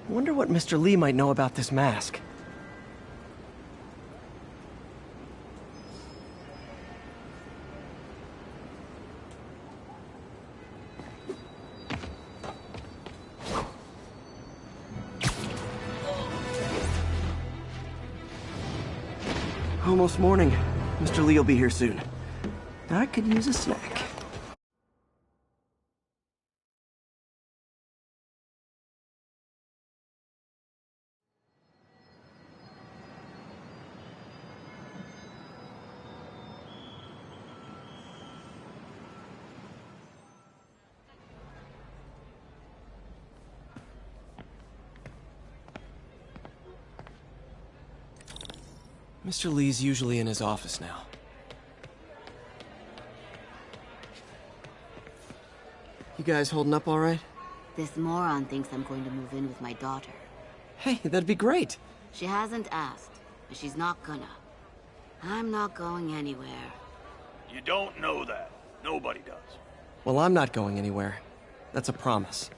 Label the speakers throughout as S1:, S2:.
S1: Wonder what Mr. Lee might know about this mask. Almost morning. Mr. Lee will be here soon. I could use a snack. Mr. Lee's usually in his office now. You guys holding up all right?
S2: This moron thinks I'm going to move in with my daughter.
S1: Hey, that'd be great.
S2: She hasn't asked, but she's not gonna. I'm not going anywhere.
S3: You don't know that. Nobody does.
S1: Well, I'm not going anywhere. That's a promise.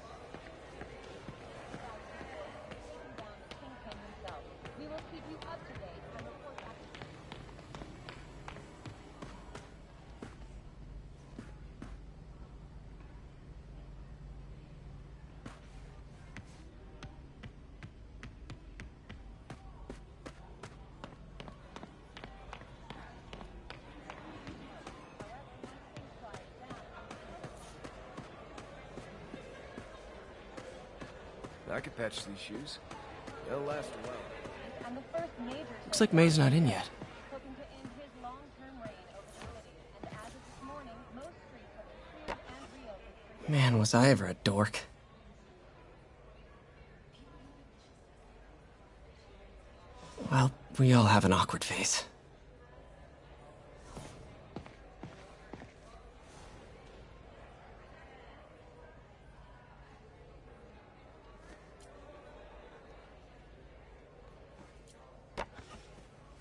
S4: I could patch these shoes. They'll last a while.
S1: Looks like May's not in yet. Man, was I ever a dork. Well, we all have an awkward phase.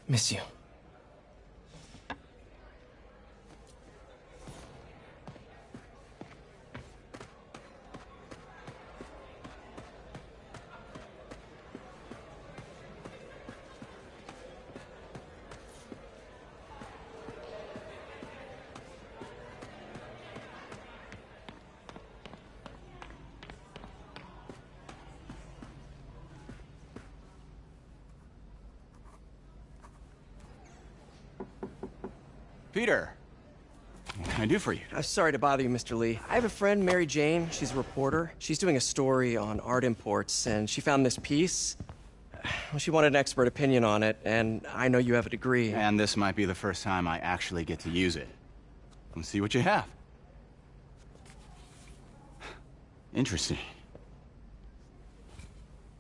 S1: Miss you.
S5: Peter, what can I do for you?
S1: Sorry to bother you, Mr. Lee. I have a friend, Mary Jane. She's a reporter. She's doing a story on art imports, and she found this piece. Well, she wanted an expert opinion on it, and I know you have a degree.
S5: And this might be the first time I actually get to use it. Let's see what you have. Interesting.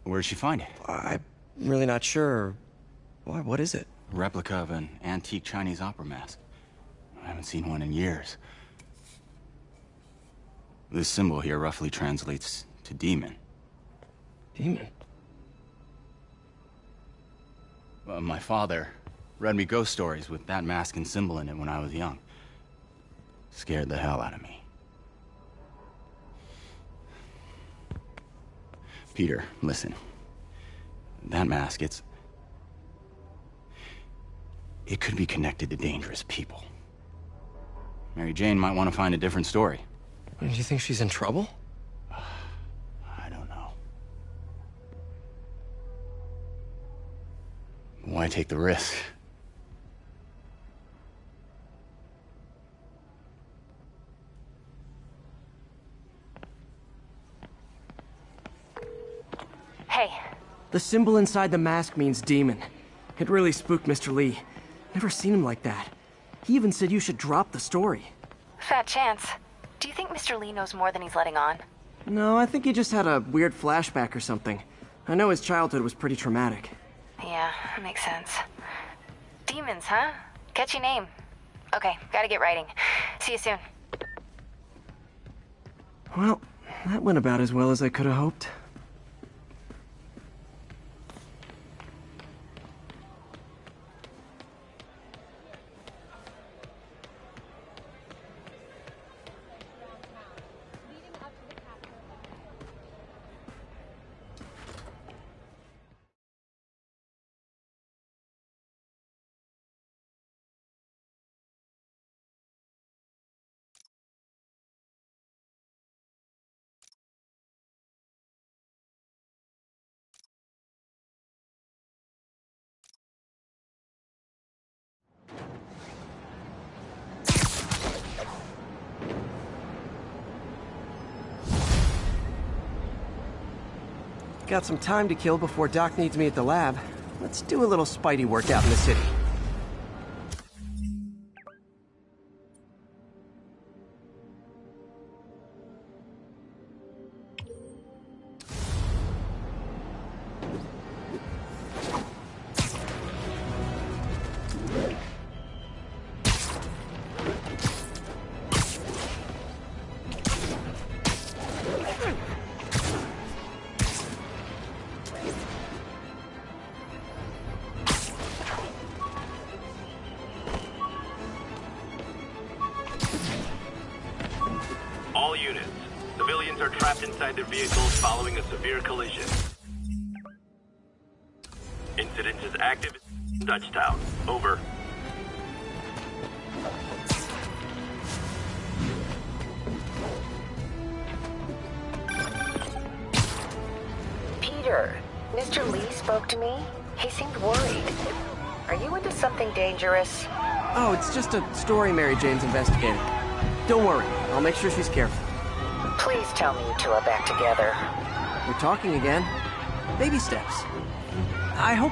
S5: Where'd she find it?
S1: I'm really not sure. Why, what is it?
S5: A replica of an antique Chinese opera mask. I haven't seen one in years. This symbol here roughly translates to demon.
S1: Demon?
S5: My father read me ghost stories with that mask and symbol in it when I was young. Scared the hell out of me. Peter, listen. That mask, it could be connected to dangerous people. Mary Jane might want to find a different story.
S1: Do you think she's in trouble?
S5: I don't know. Why take the risk?
S6: Hey.
S1: The symbol inside the mask means demon. It really spooked Mr. Lee. Never seen him like that. He even said you should drop the story.
S6: Fat chance. Do you think Mr. Lee knows more than he's letting on?
S1: No, I think he just had a weird flashback or something. I know his childhood was pretty traumatic.
S6: Yeah, that makes sense. Demons, huh? Catchy name. Okay, gotta get writing. See you soon.
S1: Well, that went about as well as I could have hoped. Got some time to kill before Doc needs me at the lab. Let's do a little Spidey workout in the city.
S7: All units. Civilians are trapped inside their vehicles following a severe collision. Incident is active in Dutchtown. Over.
S8: Peter, Mr. Lee spoke to me. He seemed worried. Are you into something dangerous?
S1: Oh, it's just a story Mary Jane's investigating. Don't worry, I'll make sure she's careful.
S8: Please tell me you two are back together.
S1: We're talking again. Baby steps. I hope...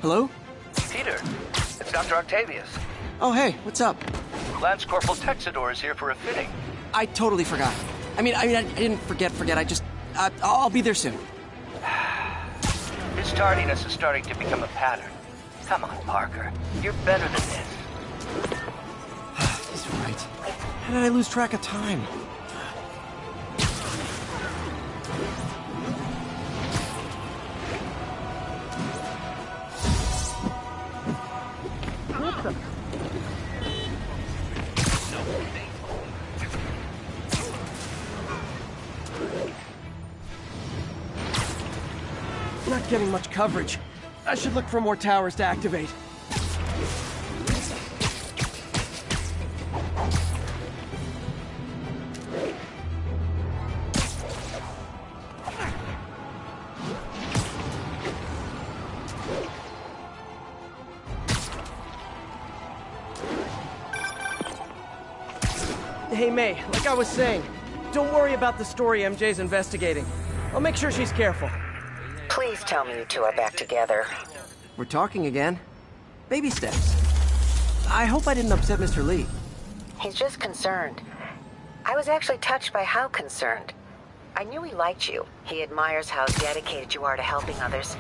S1: Hello?
S9: Peter, it's Dr. Octavius.
S1: Oh, hey, what's up?
S9: Lance Corporal Texador is here for a fitting.
S1: I totally forgot. I didn't forget. I just... I'll be there soon.
S9: His tardiness is starting to become a pattern. Come on, Parker. You're better than this.
S1: He's right. How did I lose track of time? Not getting much coverage. I should look for more towers to activate. Hey, May, like I was saying, don't worry about the story MJ's investigating. I'll make sure she's careful.
S8: Please tell me you two are back together.
S1: We're talking again. Baby steps. I hope I didn't upset Mr. Lee.
S8: He's just concerned. I was actually touched by how concerned. I knew he liked you. He admires how dedicated you are to helping others.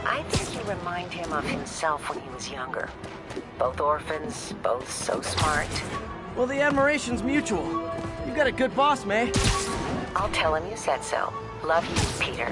S8: I think you remind him of himself when he was younger. Both orphans, both so smart.
S1: Well, the admiration's mutual. You got a good boss, May.
S8: I'll tell him you said so. Love you, Peter.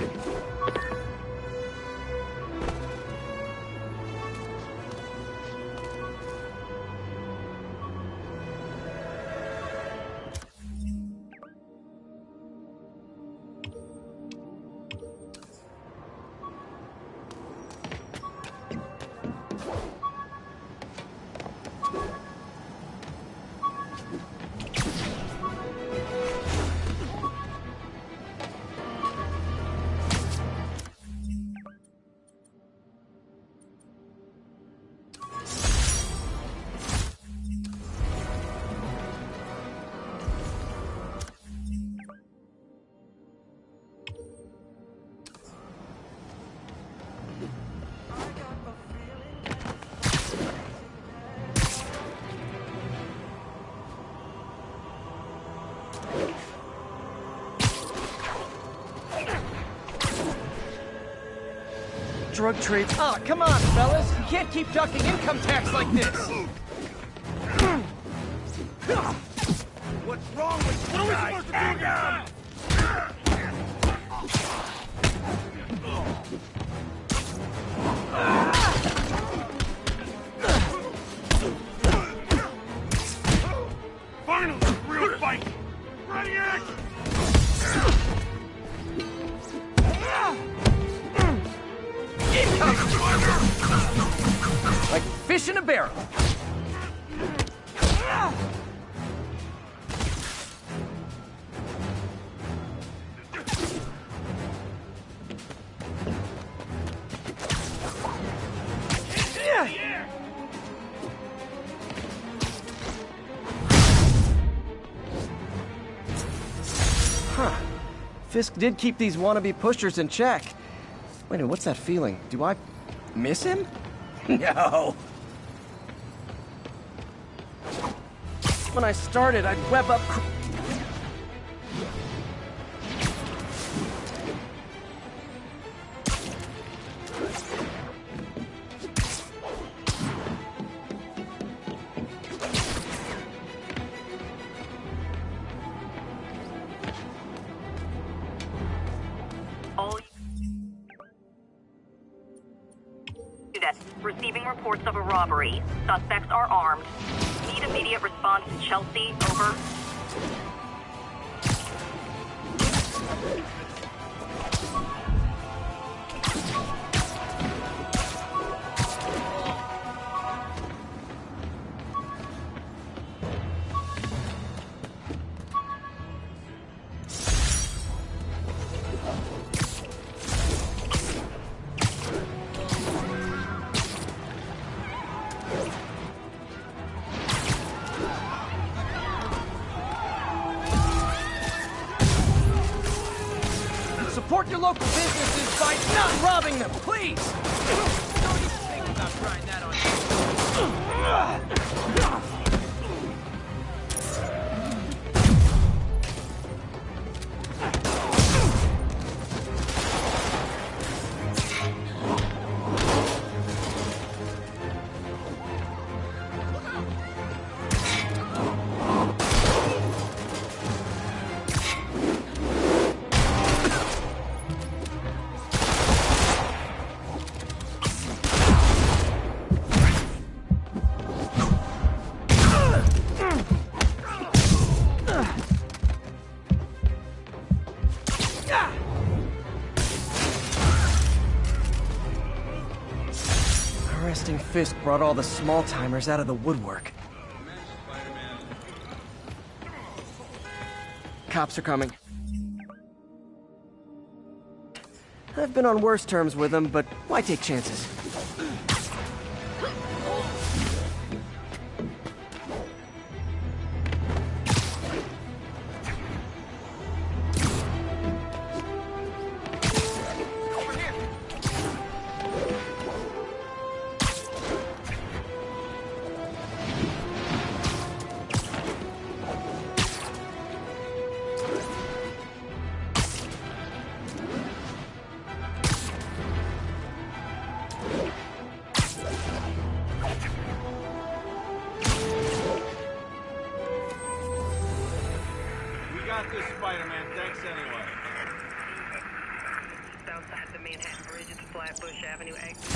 S1: Drug trades. Oh, come on, fellas. You can't keep ducking income tax like this.
S3: What's wrong with you? What are we supposed to do against Finally, real fight! Ready, action!
S1: Like fish in a barrel. Huh. Fisk did keep these wannabe pushers in check. Wait a minute, what's that feeling? Do I miss him? No. When I started, I'd web up...
S10: Receiving reports of a robbery. Suspects are armed. Need immediate response to Chelsea. Over.
S1: Support your local businesses by not robbing them, please!
S11: Don't even think about trying that on you.
S1: Arresting Fisk brought all the small-timers out of the woodwork. Cops are coming. I've been on worse terms with them, but why take chances?
S11: This Spider-Man, thanks anyway.
S10: Southside the Manhattan Bridge at the Flatbush Avenue exit.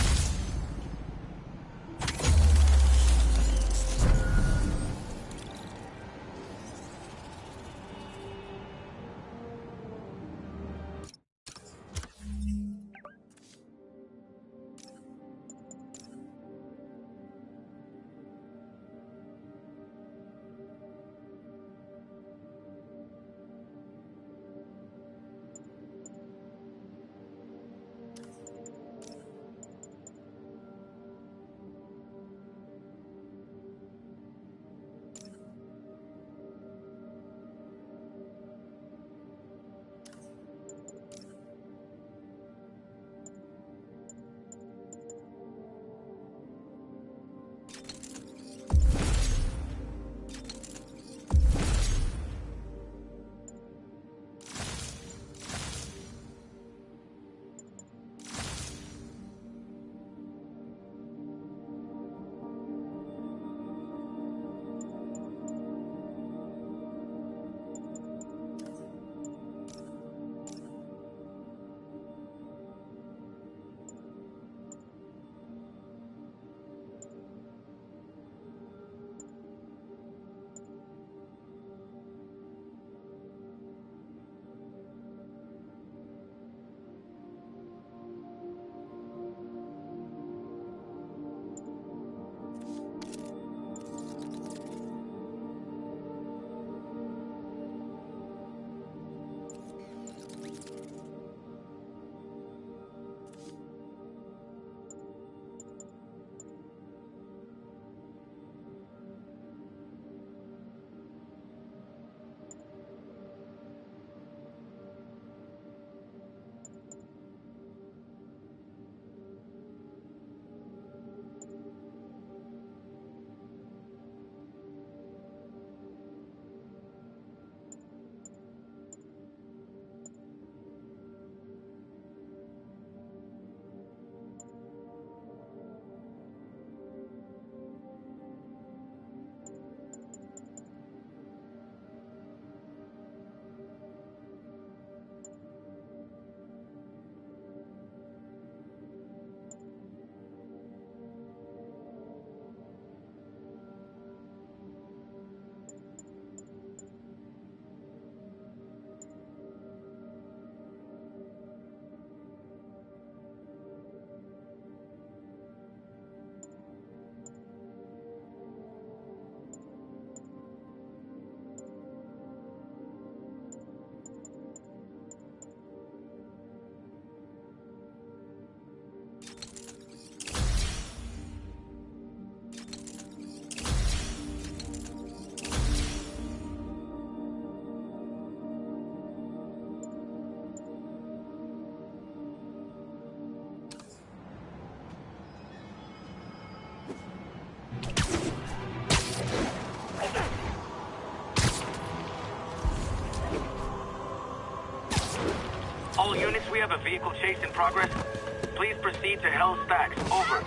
S7: we have a vehicle chase in progress. Please proceed to Hell Stacks. Over.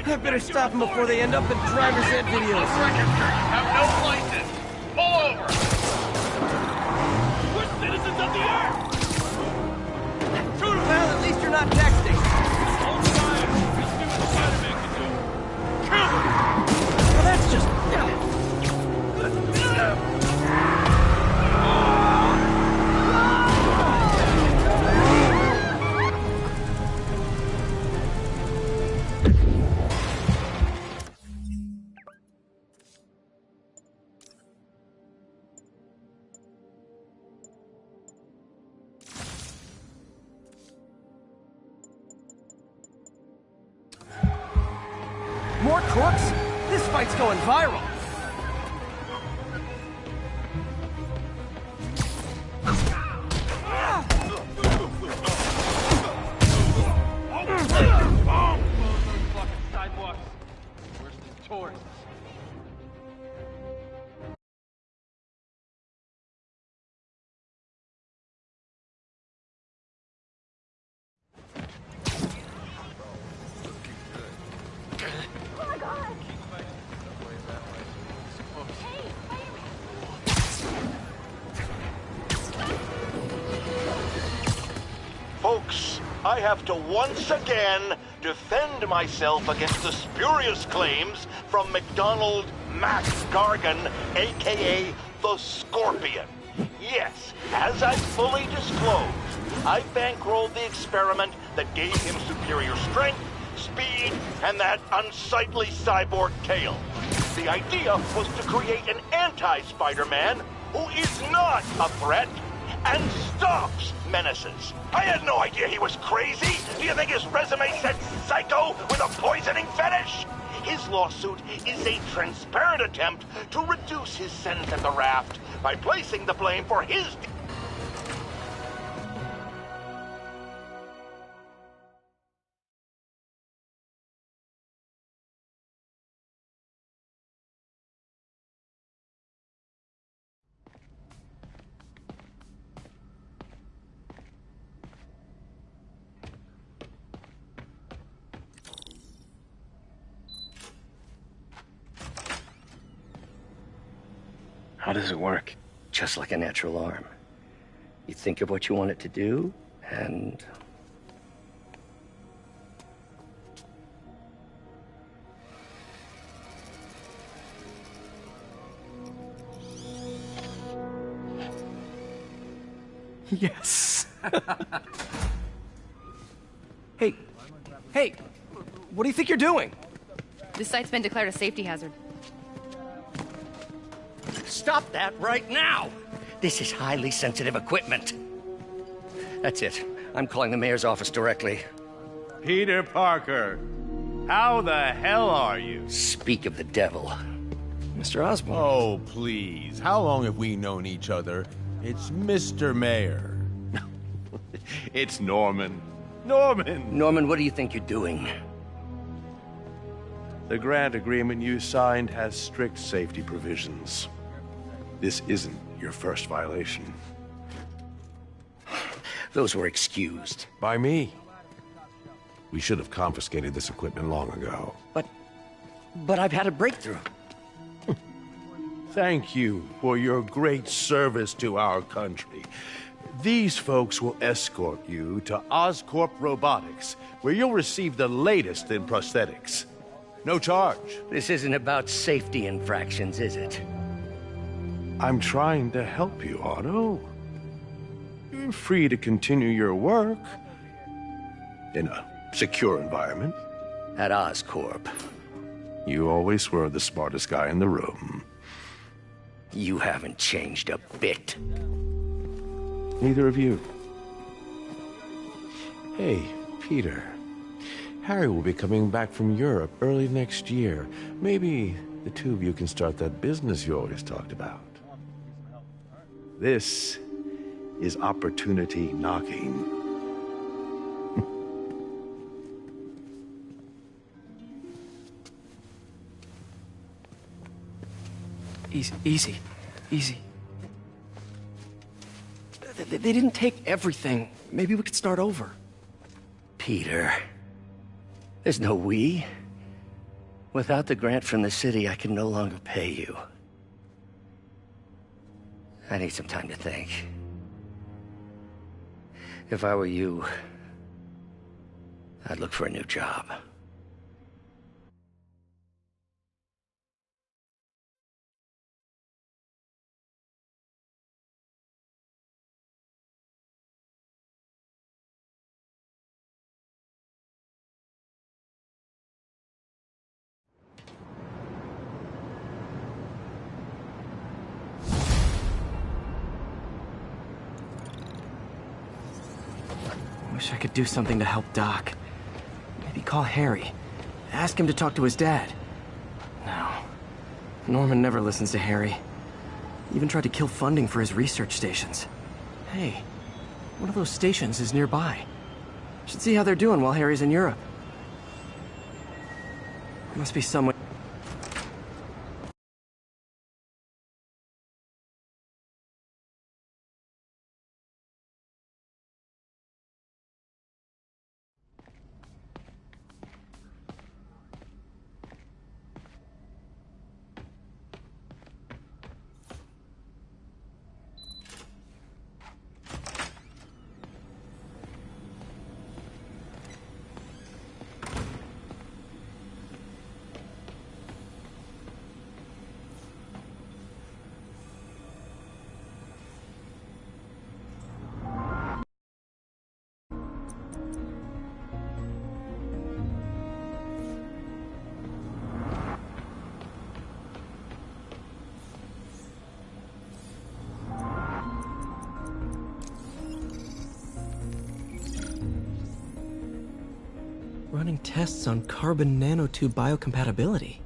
S11: I better stop them before they end up in driver's ed videos.
S3: Have no license. Pull over. We're citizens of the Earth.
S11: Shoot 'em, pal. At least you're not texting.
S3: Hold fire. Let's see what Spider-Man can do. Kill him.
S11: Well, that's just... More crooks? This fight's going viral. Fucking sidewalks. Worse than tourists.
S12: Folks, I have to once again defend myself against the spurious claims from McDonald Mac Gargan, a.k.a. the Scorpion. Yes, as I fully disclosed, I bankrolled the experiment that gave him superior strength, speed, and that unsightly cyborg tail. The idea was to create an anti-Spider-Man who is not a threat and stalks menaces. I had no idea he was crazy. Do you think his resume said psycho with a poisoning fetish? His lawsuit is a transparent attempt to reduce his sentence at the raft by placing the blame for his...
S13: How does it work? Just like a natural arm. You think of what you want it to do, and...
S11: Yes. Hey, what do you think you're doing?
S14: This site's been declared a safety hazard.
S13: Stop that right now! This is highly sensitive equipment. That's it. I'm calling the mayor's office directly.
S15: Peter Parker, how the hell are you?
S13: Speak of the devil.
S1: Mr. Osborn.
S15: Oh, please. How long have we known each other? It's Mr. Mayor. It's Norman.
S13: Norman, what do you think you're doing?
S15: The grant agreement you signed has strict safety provisions. This isn't your first violation.
S13: Those were excused.
S15: By me. We should have confiscated this equipment long ago.
S13: But I've had a breakthrough.
S15: Thank you for your great service to our country. These folks will escort you to Oscorp Robotics, where you'll receive the latest in prosthetics. No charge.
S13: This isn't about safety infractions, is it?
S15: I'm trying to help you, Otto. You're free to continue your work in a secure environment.
S13: At Oscorp.
S15: You always were the smartest guy in the room.
S13: You haven't changed a bit.
S15: Neither of you. Hey, Peter. Harry will be coming back from Europe early next year. Maybe the two of you can start that business you always talked about. This is opportunity knocking.
S1: Easy. They didn't take everything. Maybe we could start over.
S13: Peter, there's no we. Without the grant from the city, I can no longer pay you. I need some time to think. If I were you, I'd look for a new job.
S1: Wish I could do something to help Doc. Maybe call Harry. Ask him to talk to his dad. No. Norman never listens to Harry. He even tried to kill funding for his research stations. Hey, one of those stations is nearby. Should see how they're doing while Harry's in Europe. Must be someone... Running tests on carbon nanotube biocompatibility.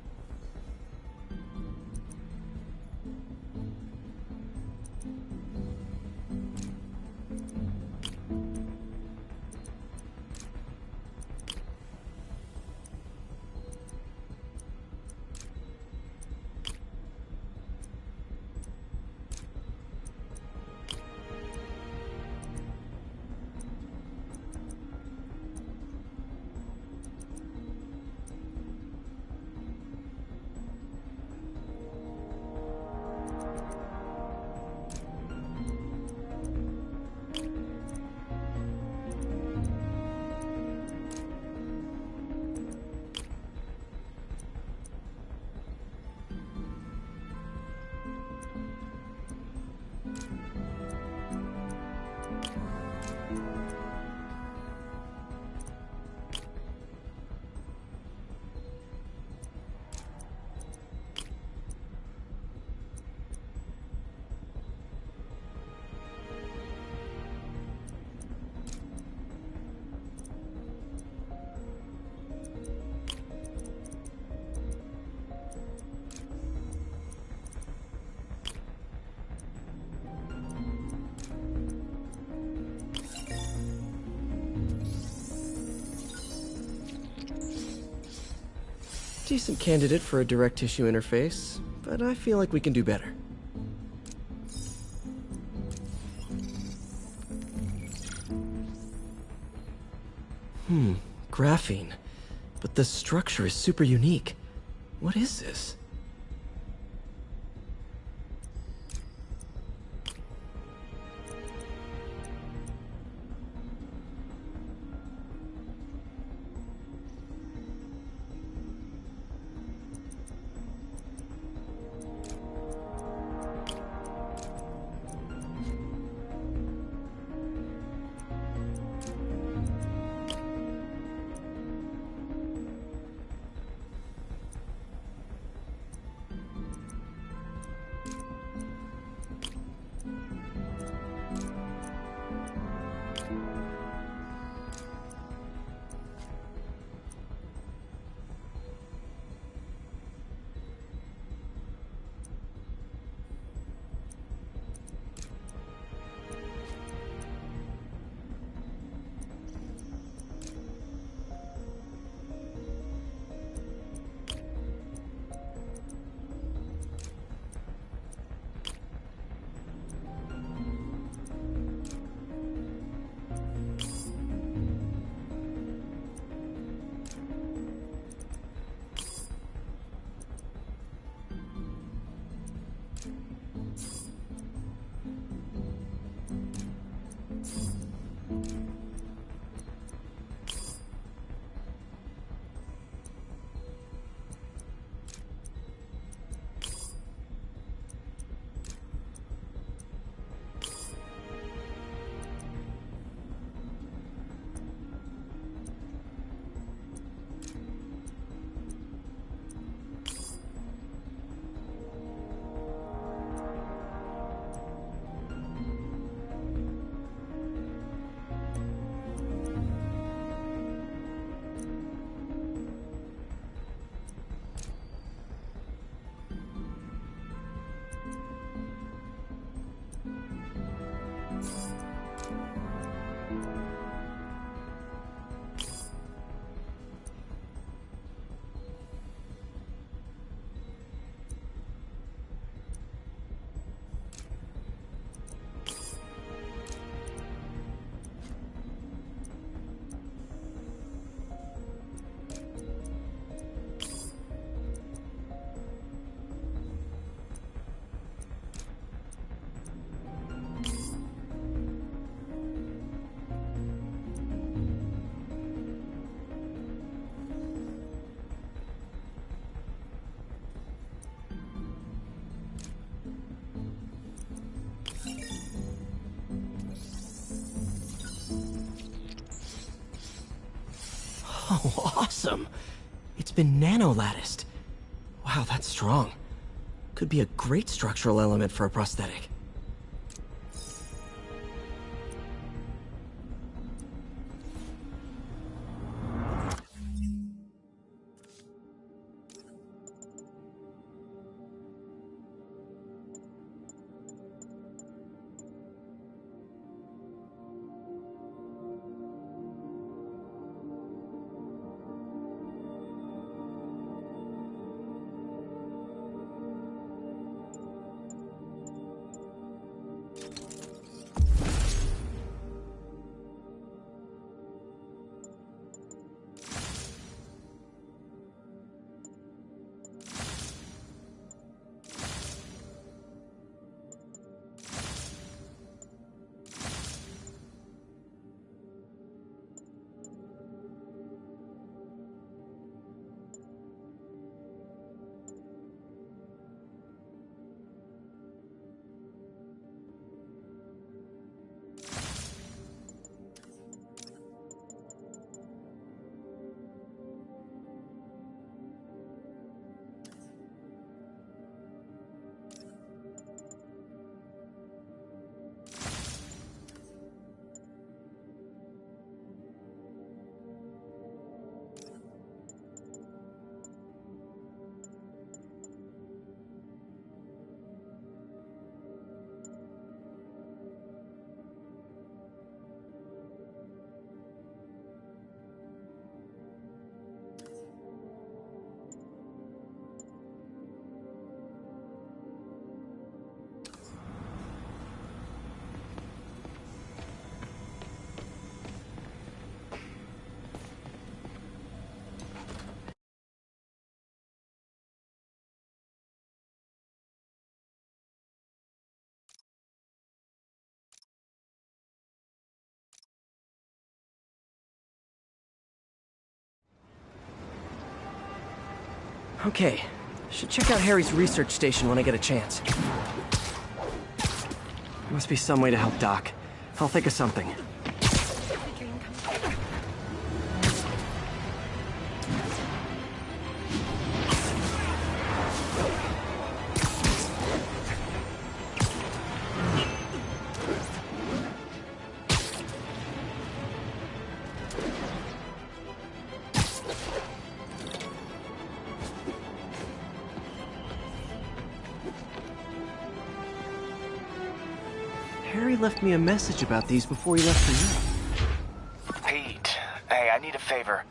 S1: Decent candidate for a direct tissue interface, but I feel like we can do better. Graphene. But the structure is super unique. What is this? awesome! It's been nano-latticed. Wow, that's strong. Could be a great structural element for a prosthetic. Okay, should check out Harry's research station when I get a chance. Must be some way to help Doc. I'll think of something. Harry left me a message about these before he left for you.
S9: Pete, hey, I need a favor.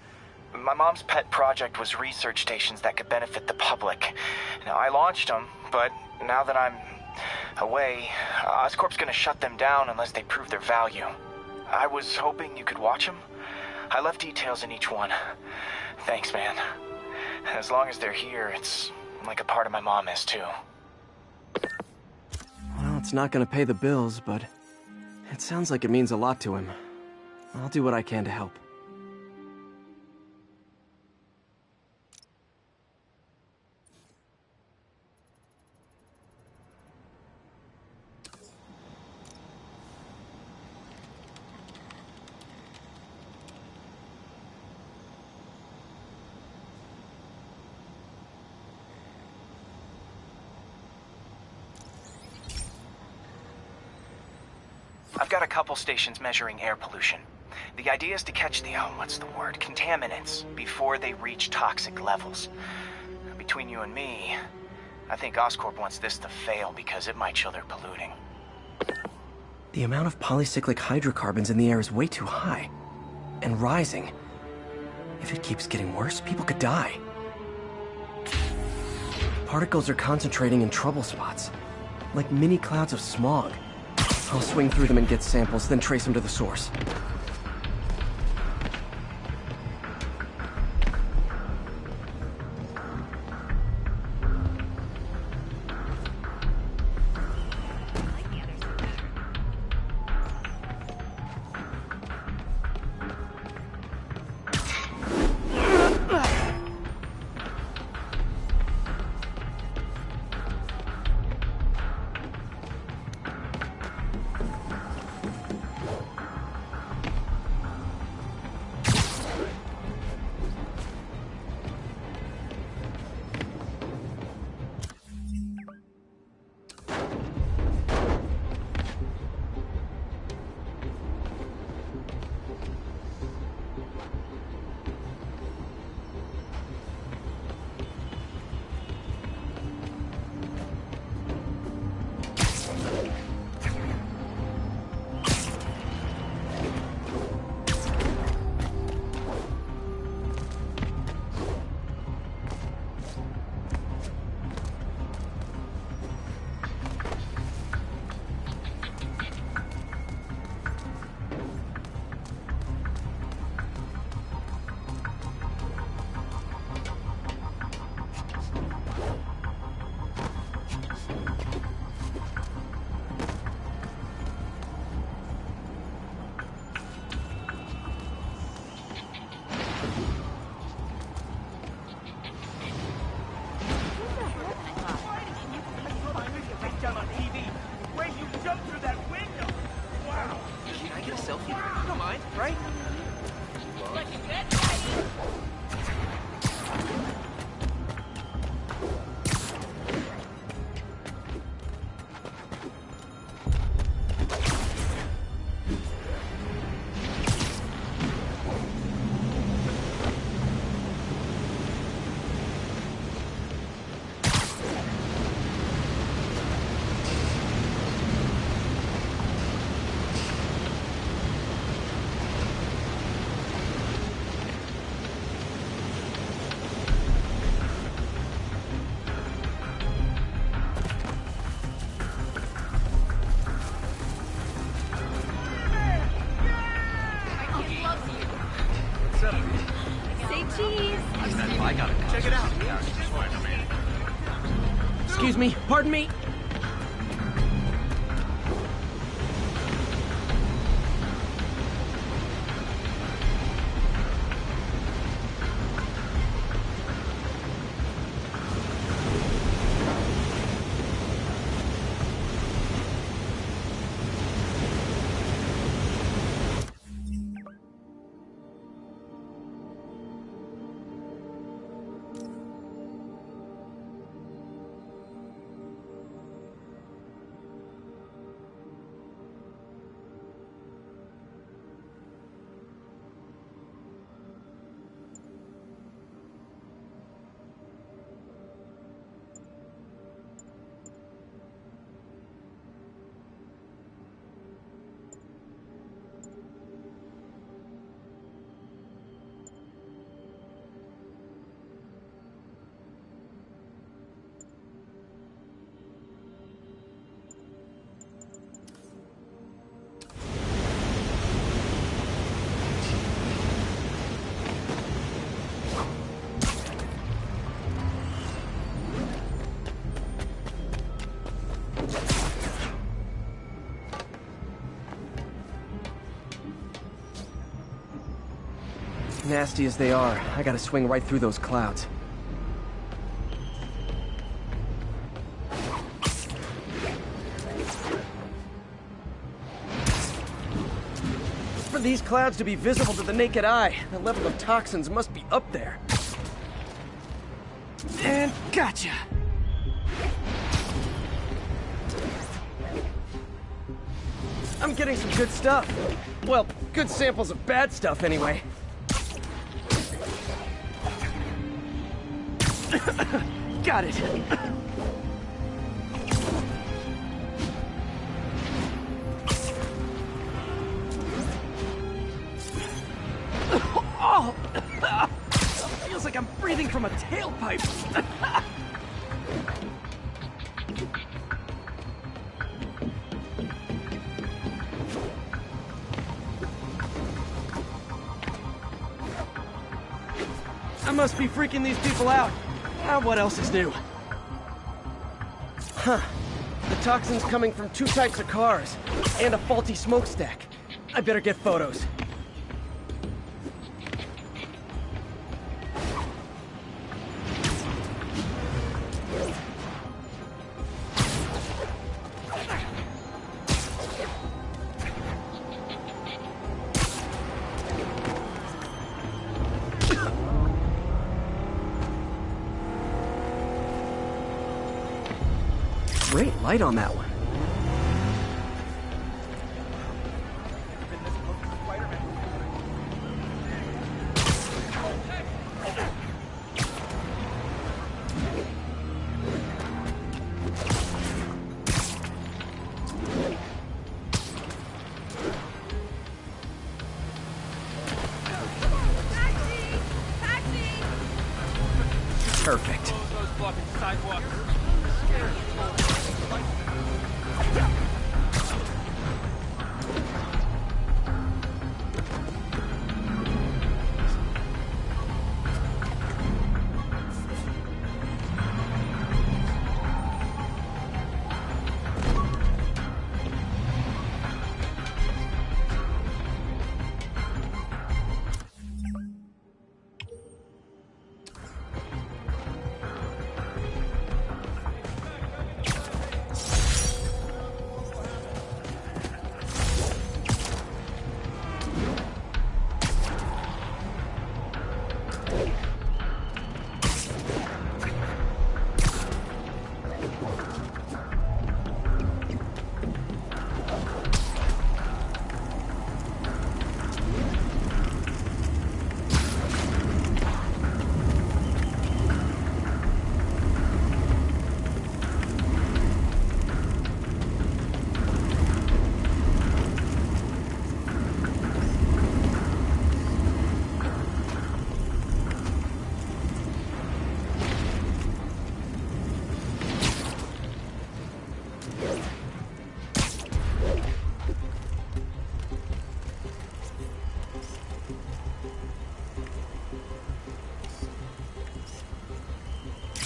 S9: My mom's pet project was research stations that could benefit the public. Now, I launched them, but now that I'm away, Oscorp's gonna shut them down unless they prove their value. I was hoping you could watch them. I left details in each one. Thanks, man. As long as they're here, it's like a part of my mom is, too.
S1: Well, it's not gonna pay the bills, but it sounds like it means a lot to him. I'll do what I can to help.
S9: I've got a couple stations measuring air pollution. The idea is to catch the, contaminants before they reach toxic levels. Between you and me, I think Oscorp wants this to fail because it might show they're polluting.
S1: The amount of polycyclic hydrocarbons in the air is way too high. And rising. If it keeps getting worse, people could die. Particles are concentrating in trouble spots, like mini clouds of smog. I'll swing through them and get samples, then trace them to the source. out. Excuse me, pardon me? Nasty as they are, I gotta swing right through those clouds. For these clouds to be visible to the naked eye, the level of toxins must be up there. And gotcha! I'm getting some good stuff. Well, good samples of bad stuff anyway. Got it. Oh! Feels like I'm breathing from a tailpipe. I must be freaking these people out. What else is new? Huh. The toxin's coming from 2 types of cars, and a faulty smokestack. I better get photos. Great light on that one. Perfect.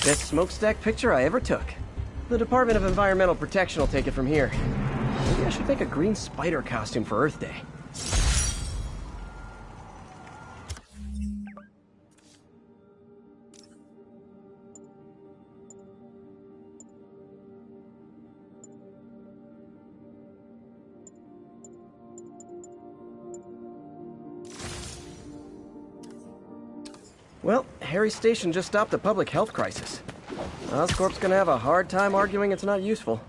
S1: Best smokestack picture I ever took. The Department of Environmental Protection will take it from here. Maybe I should make a green spider costume for Earth Day. Well, Harry's station just stopped a public health crisis. Oscorp's gonna have a hard time arguing it's not useful.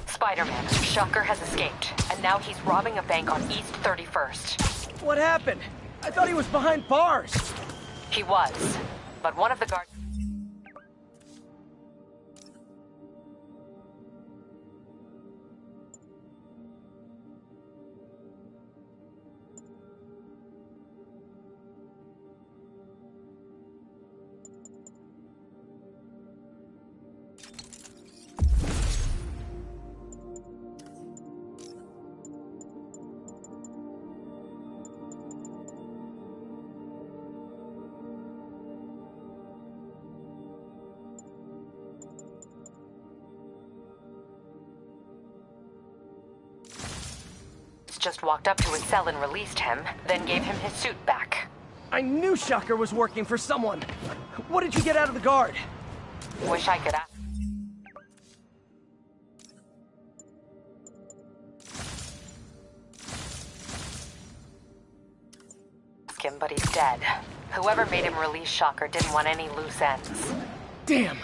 S16: Spider-Man, Shocker has escaped, and now he's robbing a bank on East 31st.
S1: What happened? I thought he was behind bars.
S16: He was, but one of the guards... just walked up to his cell and released him, then gave him his suit back.
S1: I knew Shocker was working for someone. What did you get out of the guard?
S16: Wish I could ask him, but he's dead. Whoever made him release Shocker didn't want any loose ends.
S1: Damn!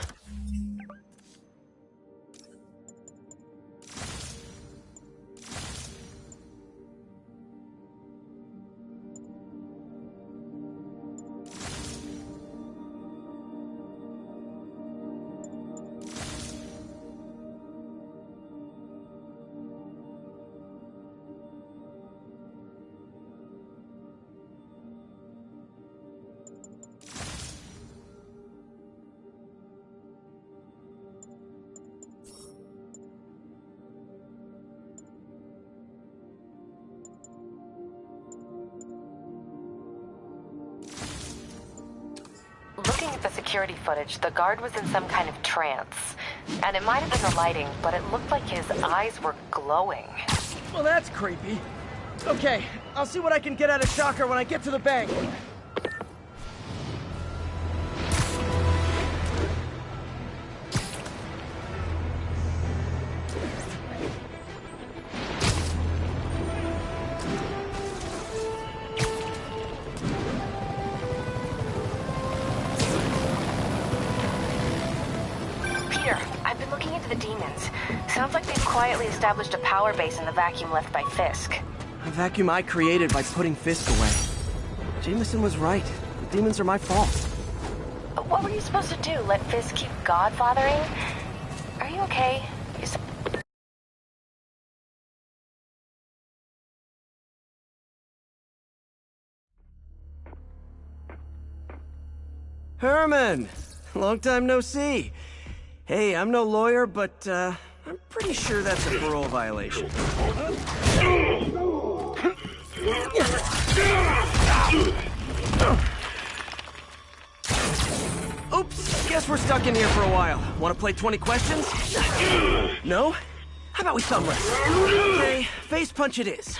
S16: Looking at the security footage, the guard was in some kind of trance. And it might have been the lighting, but it looked like his eyes were glowing.
S1: Well, that's creepy. Okay, I'll see what I can get out of Shocker when I get to the bank.
S16: Sounds like they've quietly established a power base in the vacuum left by Fisk.
S1: A vacuum I created by putting Fisk away. Jameson was right. The demons are my fault.
S16: What were you supposed to do? Let Fisk keep godfathering? Are you okay?
S1: Herman! Long time no see. Hey, I'm no lawyer, but, I'm pretty sure that's a parole violation. Oops, guess we're stuck in here for a while. Want to play 20 questions? No? How about we thumb wrestle? Okay, face punch it is.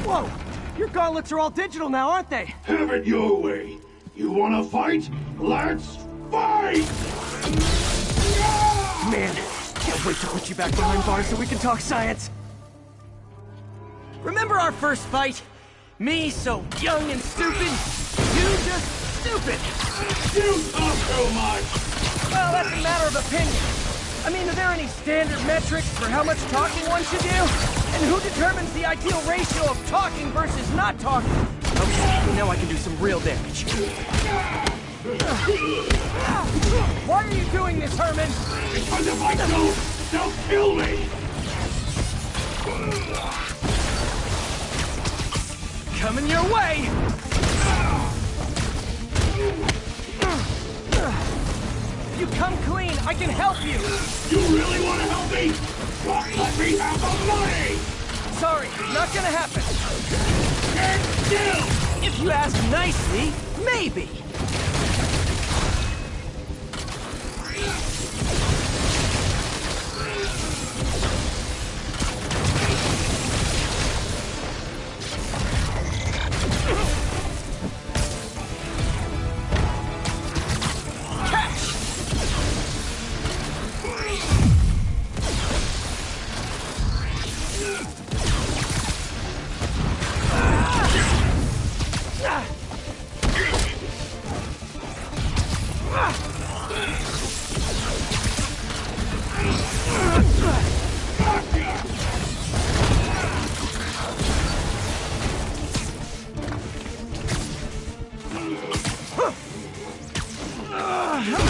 S1: Whoa! Your gauntlets are all digital now, aren't they?
S17: Have it your way. You wanna fight? Let's fight!
S1: Man, can't wait to put you back behind bars so we can talk science. Remember our first fight? Me so young and stupid, you just stupid.
S17: You talk too much.
S1: Well, that's a matter of opinion. I mean, are there any standard metrics for how much talking one should do? And who determines the ideal ratio of talking versus not talking? Okay, now I can do some real damage. Why are you doing this, Herman?
S17: Because if I don't, they'll kill me!
S1: Coming your way! If you come clean, I can help you!
S17: You really want to help me? But let me have the money!
S1: Sorry, not gonna happen.
S17: Stand still!
S1: If you ask nicely, maybe.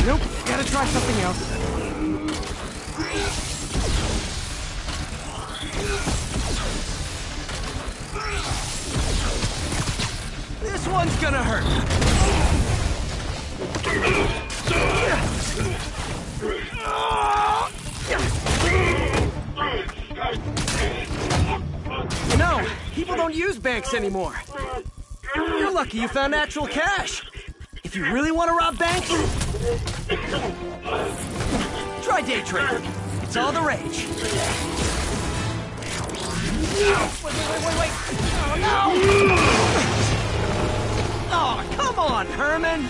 S1: Nope, gotta try something else. This one's gonna hurt. You know, people don't use banks anymore. You're lucky you found actual cash. If you really want to rob banks, try day trading. It's all the rage. Wait. Oh, no! Oh, come on, Herman!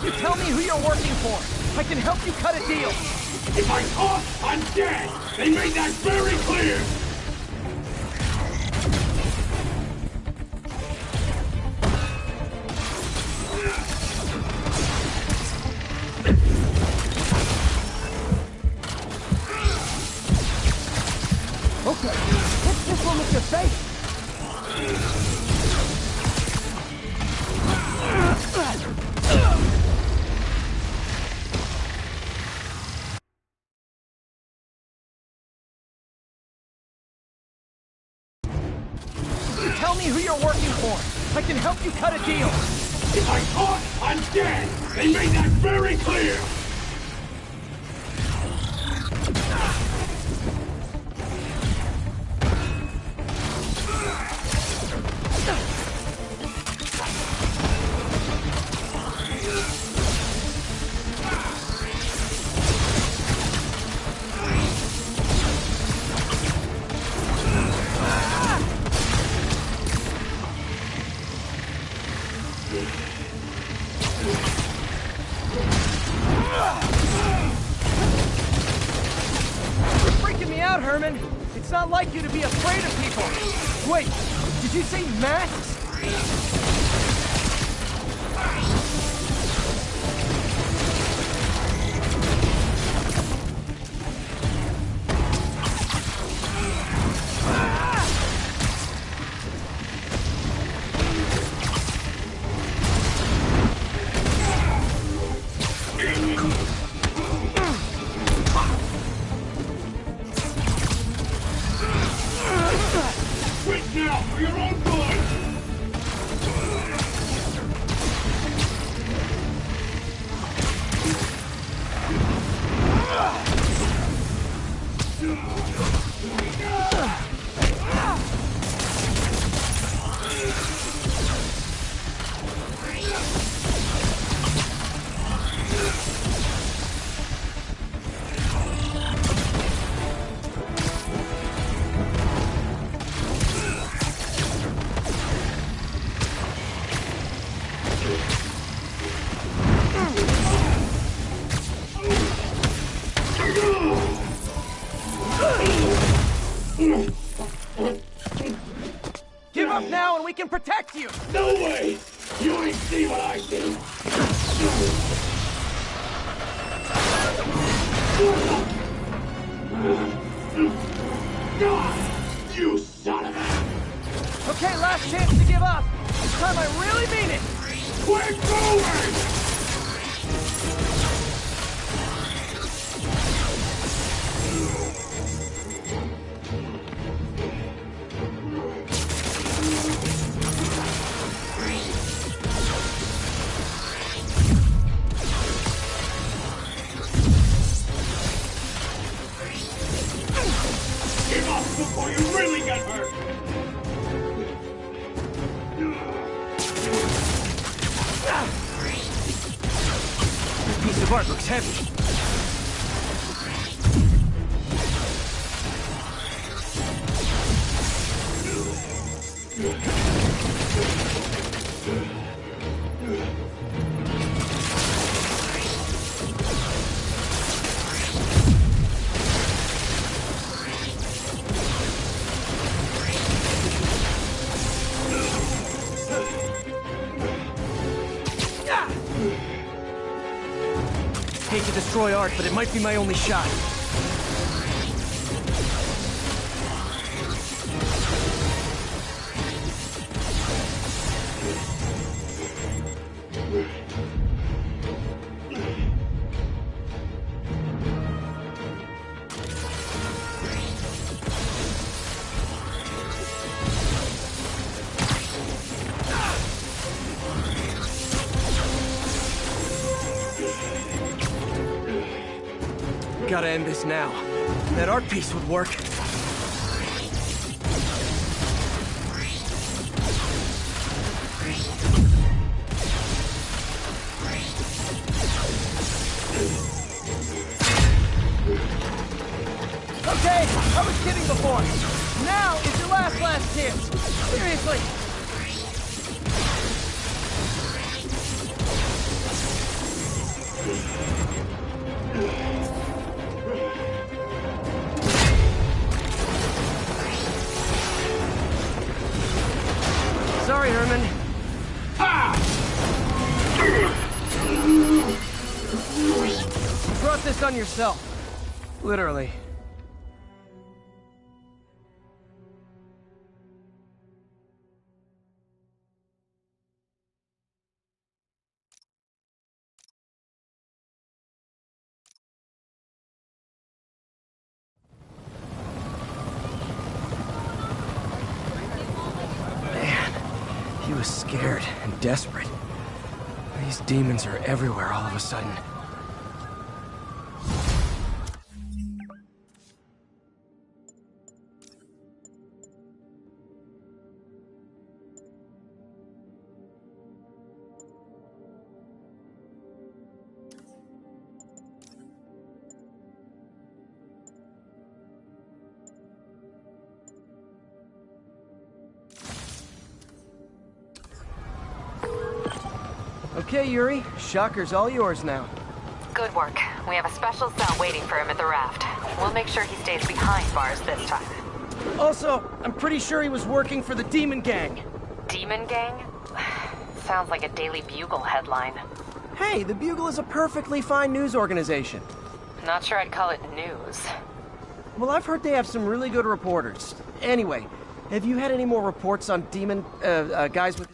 S1: You tell me who you're working for. I can help you cut a deal.
S17: If I talk, I'm dead! They made that very clear!
S1: Okay, hit this one with your face. Tell me who you're working for. I can help you cut a deal.
S17: If I talk, I'm dead! They made that very clear!
S1: Herman. It's not like you to be afraid of people. Wait, did you say masks?
S17: Now, for your own good!
S1: Give up now and we can protect you!
S17: No way! You ain't see what I see! You son of a...
S1: Okay, last chance to give up. This time I really mean it!
S17: Quick, move!
S1: of art looks heavy. Hate to destroy art, but it might be my only shot. Gotta end this now. That art piece would work.
S11: Okay, I was kidding before. Now is your last chance. Seriously.
S1: Sorry, Herman.
S11: You brought this on yourself.
S1: Literally. He was scared and desperate. These demons are everywhere all of a sudden. Okay, Yuri. Shocker's all yours now.
S16: Good work. We have a special cell waiting for him at the raft. We'll make sure he stays behind bars this time.
S1: Also, I'm pretty sure he was working for the Demon Gang.
S16: Demon Gang? Sounds like a Daily Bugle headline.
S1: Hey, the Bugle is a perfectly fine news organization.
S16: Not sure I'd call it news.
S1: Well, I've heard they have some really good reporters. Anyway, have you had any more reports on demon, guys with...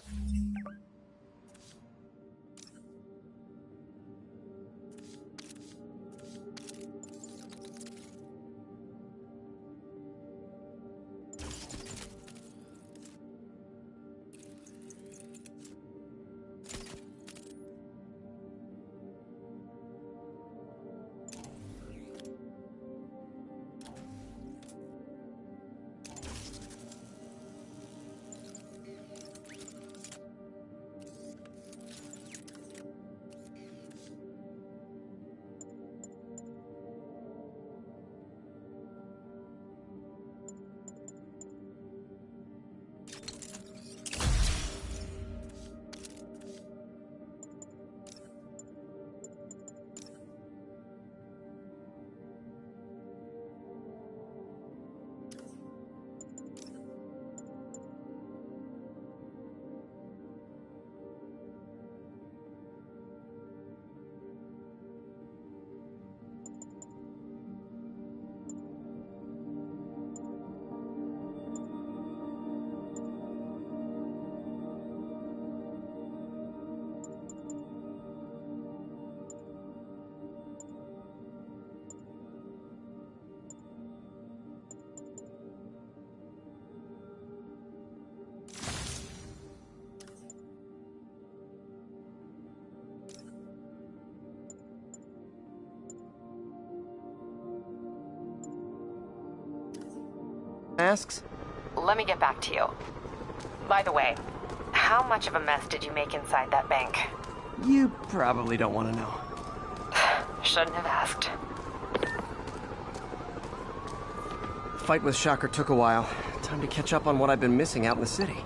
S1: masks?
S16: Let me get back to you. By the way, how much of a mess did you make inside that bank?
S1: You probably don't want to know.
S16: Shouldn't have asked.
S1: Fight with Shocker took a while. Time to catch up on what I've been missing out in the city.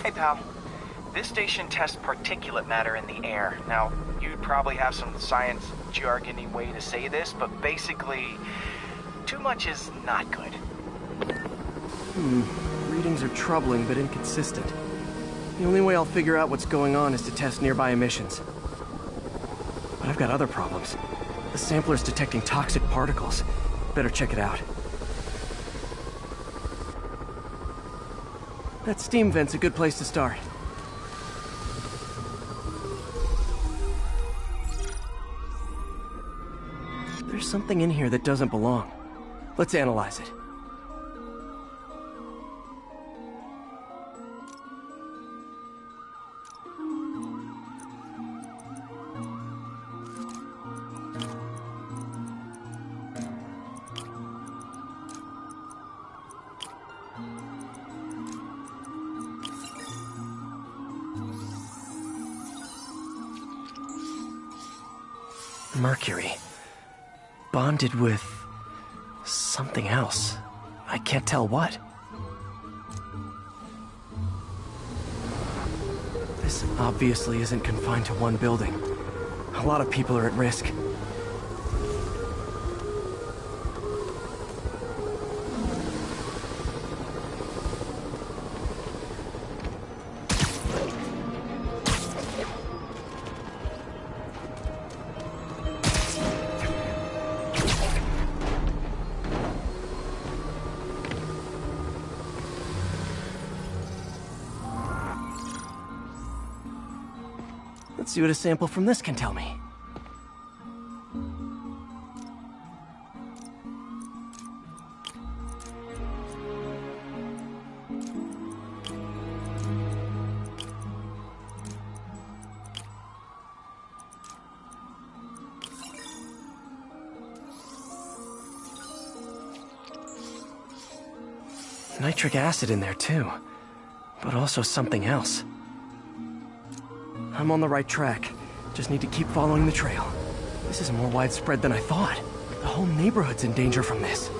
S9: Hey, pal. This station tests particulate matter in the air. Now, you'd probably have some science jargony way to say this, but basically, too much is not good.
S1: Readings are troubling but inconsistent. The only way I'll figure out what's going on is to test nearby emissions. But I've got other problems. The sampler's detecting toxic particles. Better check it out. That steam vent's a good place to start. There's something in here that doesn't belong. Let's analyze it. Mercury. Bonded with something else. I can't tell what. This obviously isn't confined to one building. A lot of people are at risk. Let's see what a sample from this can tell me. Nitric acid in there too, but also something else. I'm on the right track. Just need to keep following the trail. This is more widespread than I thought. The whole neighborhood's in danger from this.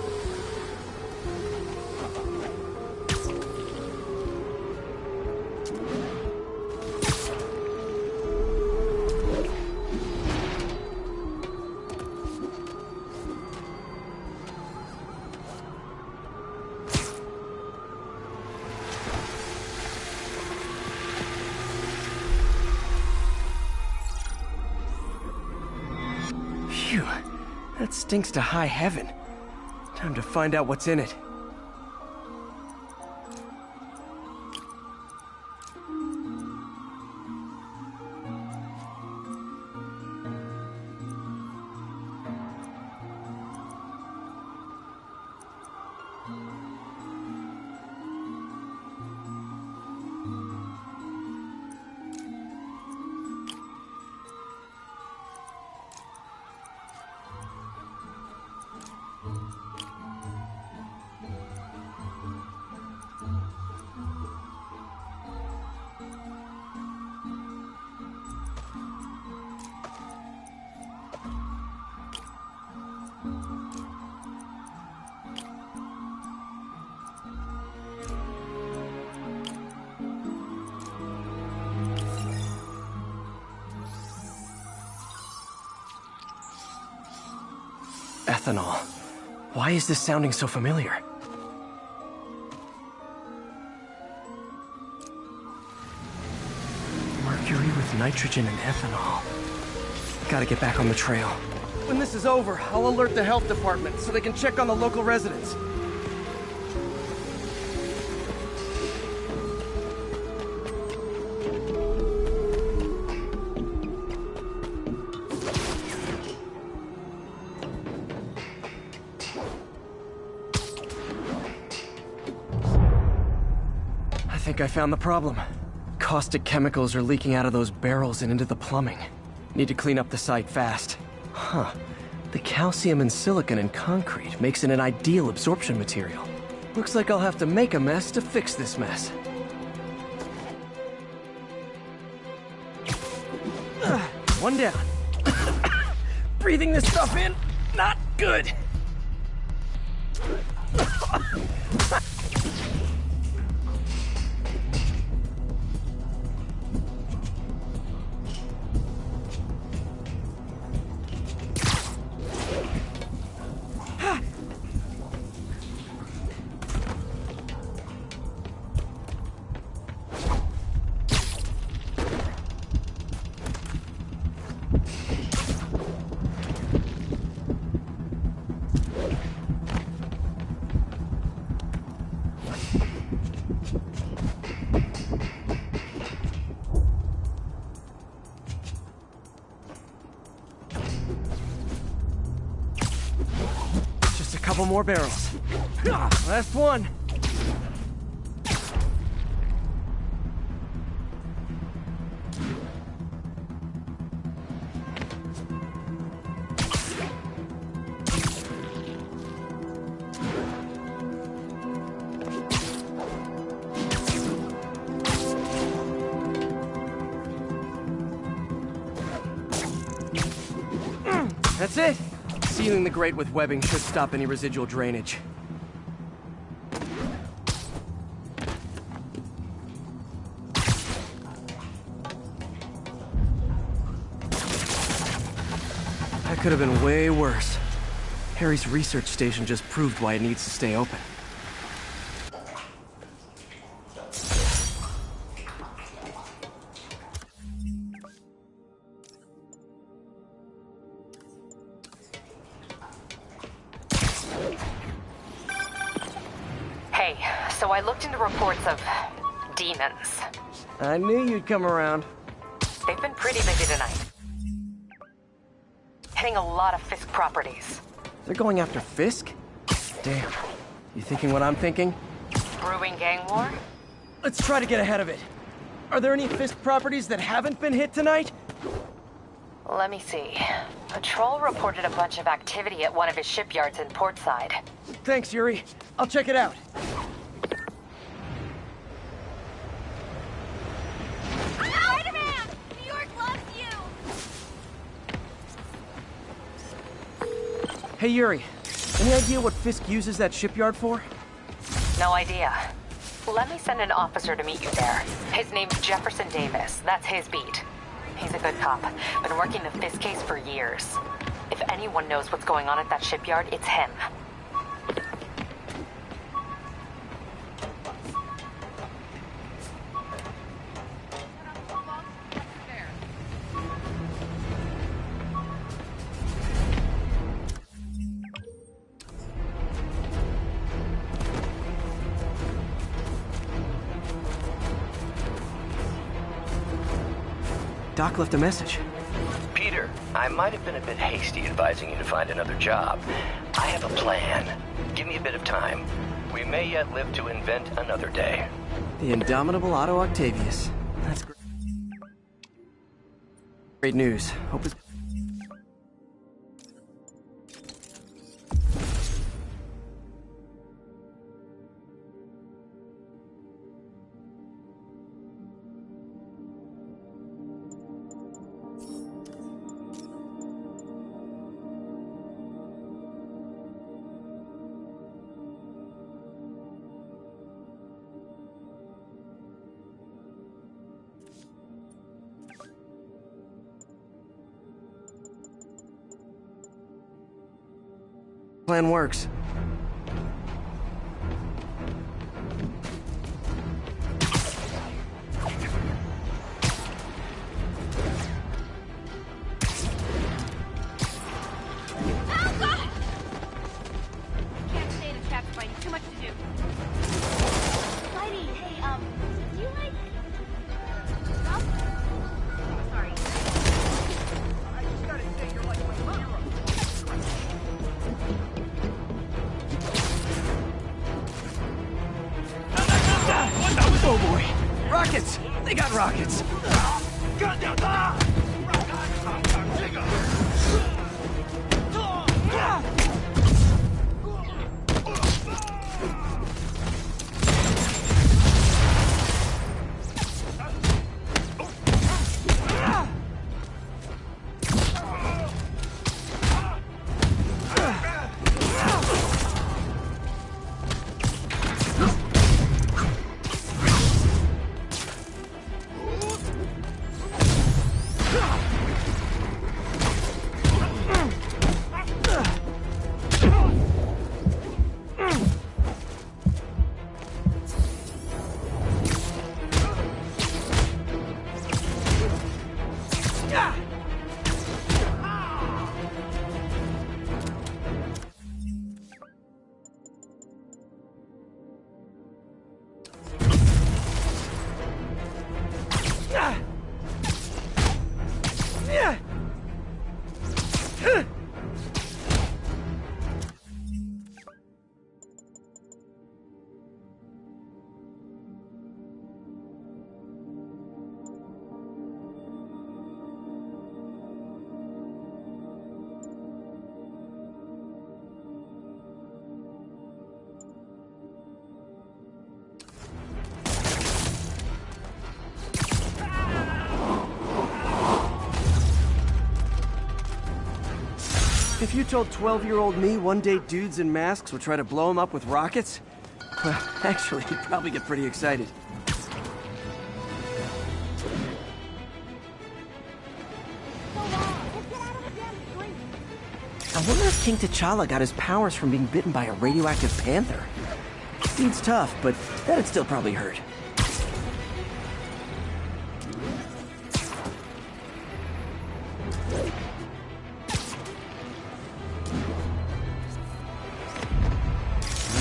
S1: Phew, that stinks to high heaven. Time to find out what's in it. Ethanol. Why is this sounding so familiar? Mercury with nitrogen and ethanol. Gotta get back on the trail. When this is over, I'll alert the health department so they can check on the local residents. I think I found the problem. Caustic chemicals are leaking out of those barrels and into the plumbing. Need to clean up the site fast. Huh. The calcium and silicon in concrete makes it an ideal absorption material. Looks like I'll have to make a mess to fix this mess. One down. Breathing this stuff in, not good. Couple more barrels. Last one. That's it. Sealing the grate with webbing should stop any residual drainage. That could have been way worse. Harry's research station just proved why it needs to stay open.
S16: So I looked into reports of demons.
S1: I knew you'd come around.
S16: They've been pretty busy tonight. Hitting a lot of Fisk properties.
S1: They're going after Fisk? Damn. You thinking what I'm thinking?
S16: Brewing gang war?
S1: Let's try to get ahead of it. Are there any Fisk properties that haven't been hit tonight?
S16: Let me see. Patrol reported a bunch of activity at one of his shipyards in Portside.
S1: Thanks, Yuri. I'll check it out.
S18: Spider-Man! New York loves you!
S1: Hey, Yuri. Any idea what Fisk uses that shipyard for?
S16: No idea. Let me send an officer to meet you there. His name's Jefferson Davis. That's his beat. He's a good cop. Been working the Fisk case for years. If anyone knows what's going on at that shipyard, it's him.
S1: Doc left a message.
S13: Peter, I might have been a bit hasty advising you to find another job. I have a plan. Give me a bit of time. We may yet live to invent another day.
S1: The indomitable Otto Octavius. That's great. Great news. Hope it's... Plan works.
S18: Can't stay in a trap, Spidey. Too much to do. Spidey, hey, do you like... Stuff? Sorry. I just gotta say you're like my hero.
S1: Oh boy! Rockets! They got rockets! If you told 12-year-old me one day dudes in masks would try to blow him up with rockets, well, actually, he'd probably get pretty excited. I wonder if King T'Challa got his powers from being bitten by a radioactive panther. Dude's tough, but that'd still probably hurt.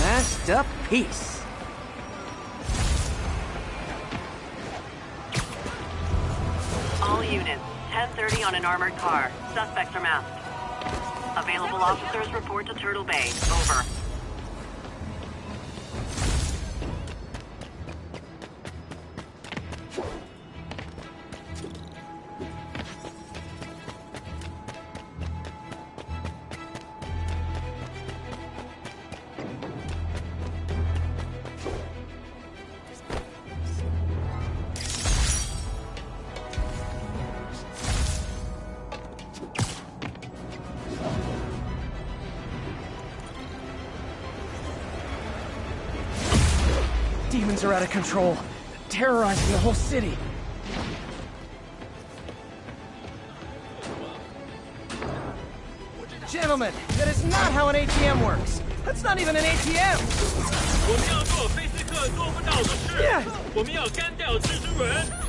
S1: Masked up peace.
S10: All units, 10:30 on an armored car. Suspects are masked. Available officers report to Turtle Bay. Over.
S1: Demons are out of control, terrorizing the whole city. Gentlemen, that is not how an ATM works. That's not even an ATM.
S3: 我们要做菲斯克做不到的事，我们要干掉蜘蛛人。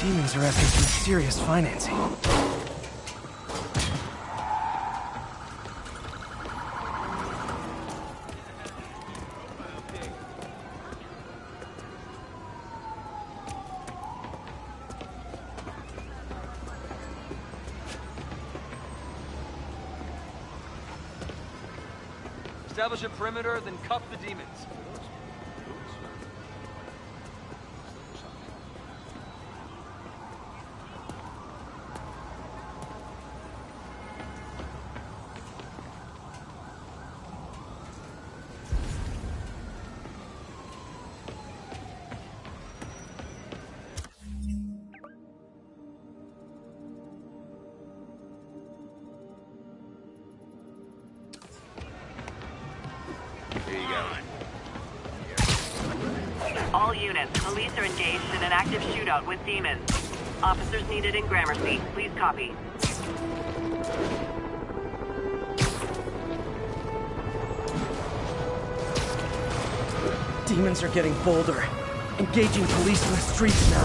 S1: Demons are after some serious financing.
S11: Establish a perimeter, then cuff the demons.
S10: All units, police are engaged in an active shootout with demons. Officers needed in Gramercy. Please copy.
S1: Demons are getting bolder, engaging police in the streets now.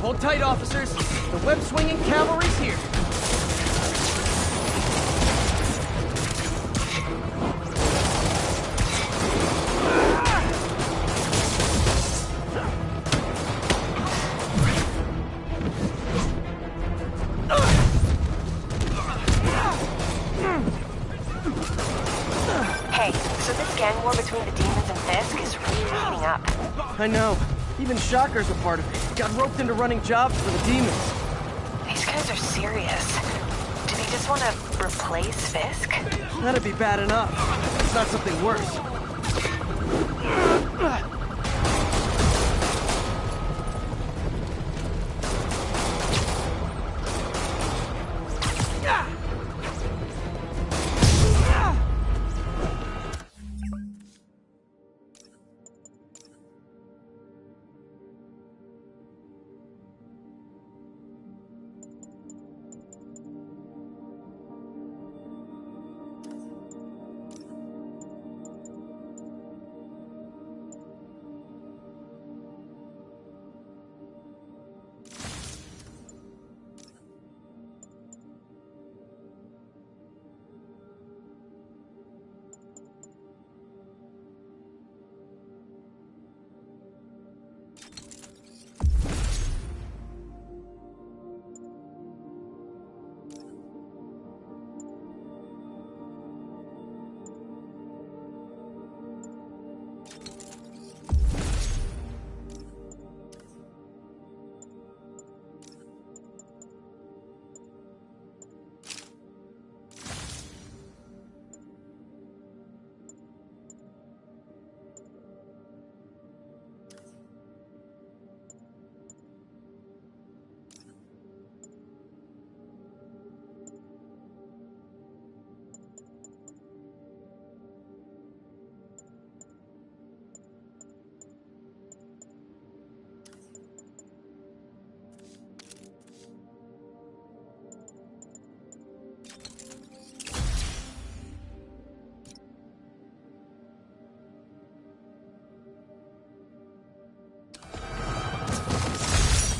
S1: Hold tight, officers. The web-swinging cavalry's here.
S16: Hey, so this gang war between the demons and Fisk is really heating up.
S1: I know. Even Shocker's a part of it. Got roped into running jobs for the demons.
S16: These guys are serious. Do they just want to replace Fisk?
S1: That'd be bad enough. It's not something worse.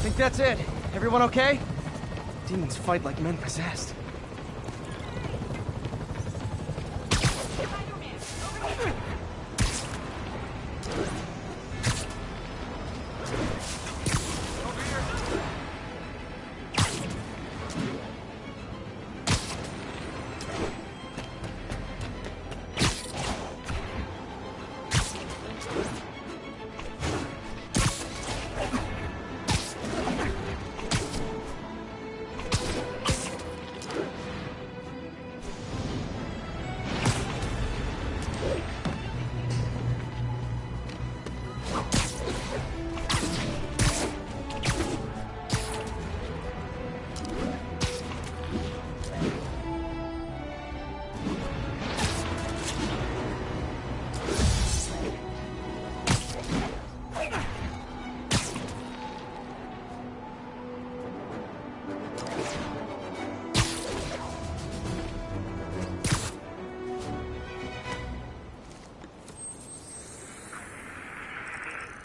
S1: think that's it. Everyone okay? Demons fight like men possessed.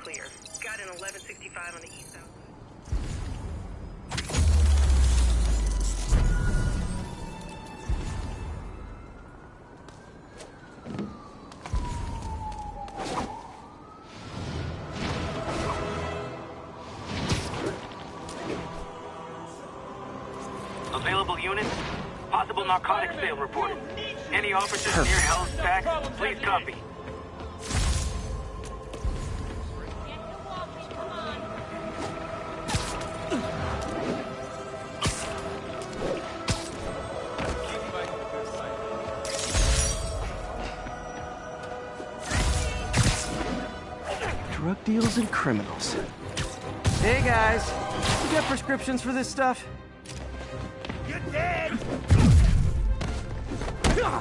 S10: Clear. Got an 1165 on the east side.
S9: Available units? Possible narcotics sale reported. Any officers near Hell's Back? Please copy.
S1: Drug deals and criminals. Hey guys, you got prescriptions for this stuff?
S11: You're dead!
S3: Going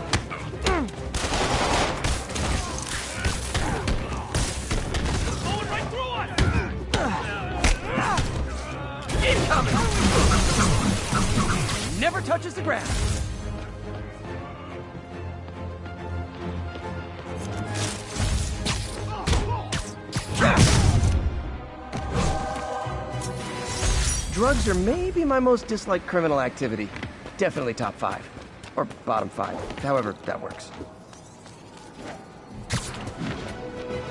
S3: right through us!
S1: Incoming! Never touches the ground. Drugs are maybe my most disliked criminal activity. Definitely top 5. Or bottom 5. However that works.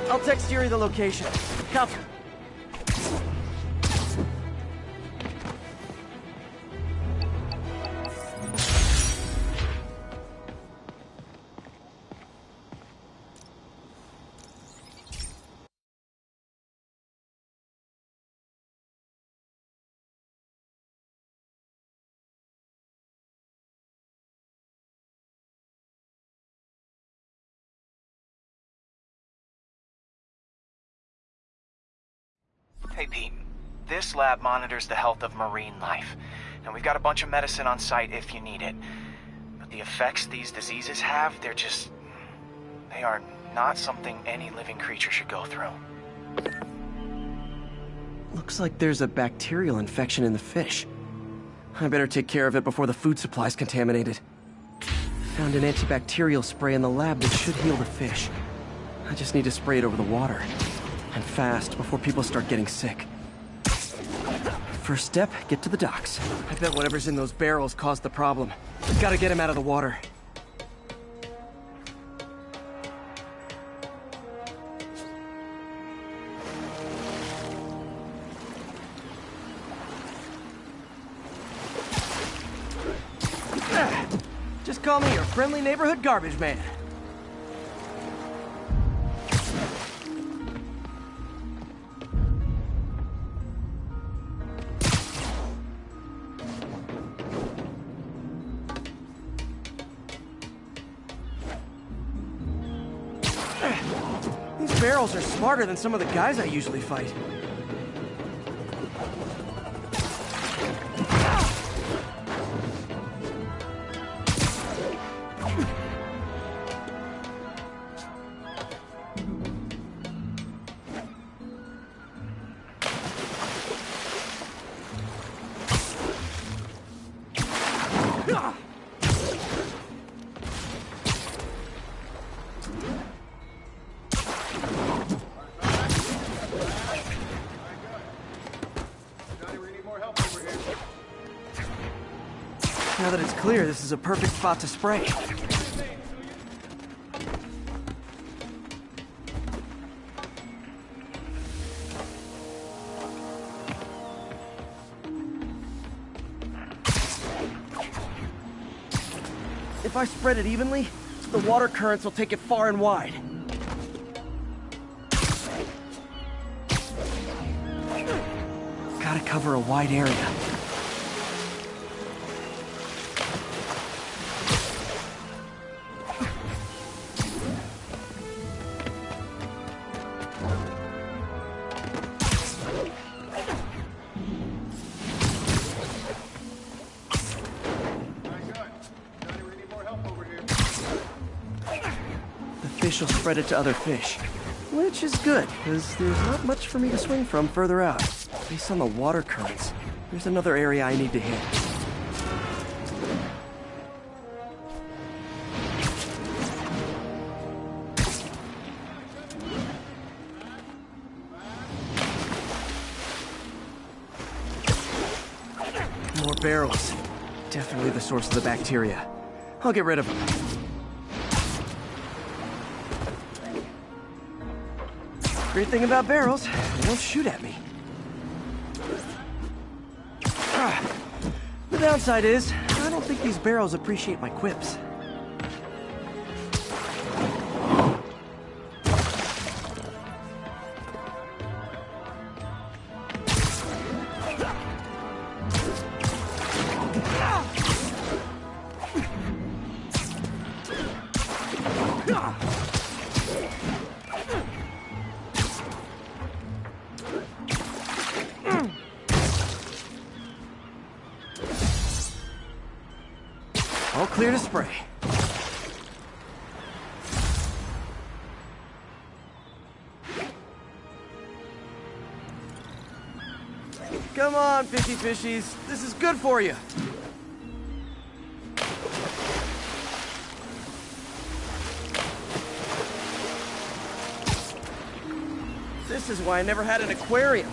S1: I'll text Yuri the location. Copy.
S9: Hey, Pete. This lab monitors the health of marine life. And we've got a bunch of medicine on site if you need it. But the effects these diseases have, they are not something any living creature should go through.
S1: Looks like there's a bacterial infection in the fish. I better take care of it before the food supply's contaminated. Found an antibacterial spray in the lab that should heal the fish. I just need to spray it over the water. And fast, before people start getting sick. First step, get to the docks. I bet whatever's in those barrels caused the problem. Gotta get him out of the water. Just call me your friendly neighborhood garbage man. These barrels are smarter than some of the guys I usually fight. Now that it's clear, this is a perfect spot to spray. If I spread it evenly, the water currents will take it far and wide. Gotta cover a wide area. Fish will spread it to other fish, which is good, because there's not much for me to swing from further out. Based on the water currents, there's another area I need to hit. More barrels. Definitely the source of the bacteria. I'll get rid of them. Great thing about barrels, they don't shoot at me. The downside is, I don't think these barrels appreciate my quips. All clear to spray. Come on, fishy fishies. This is good for you. This is why I never had an aquarium.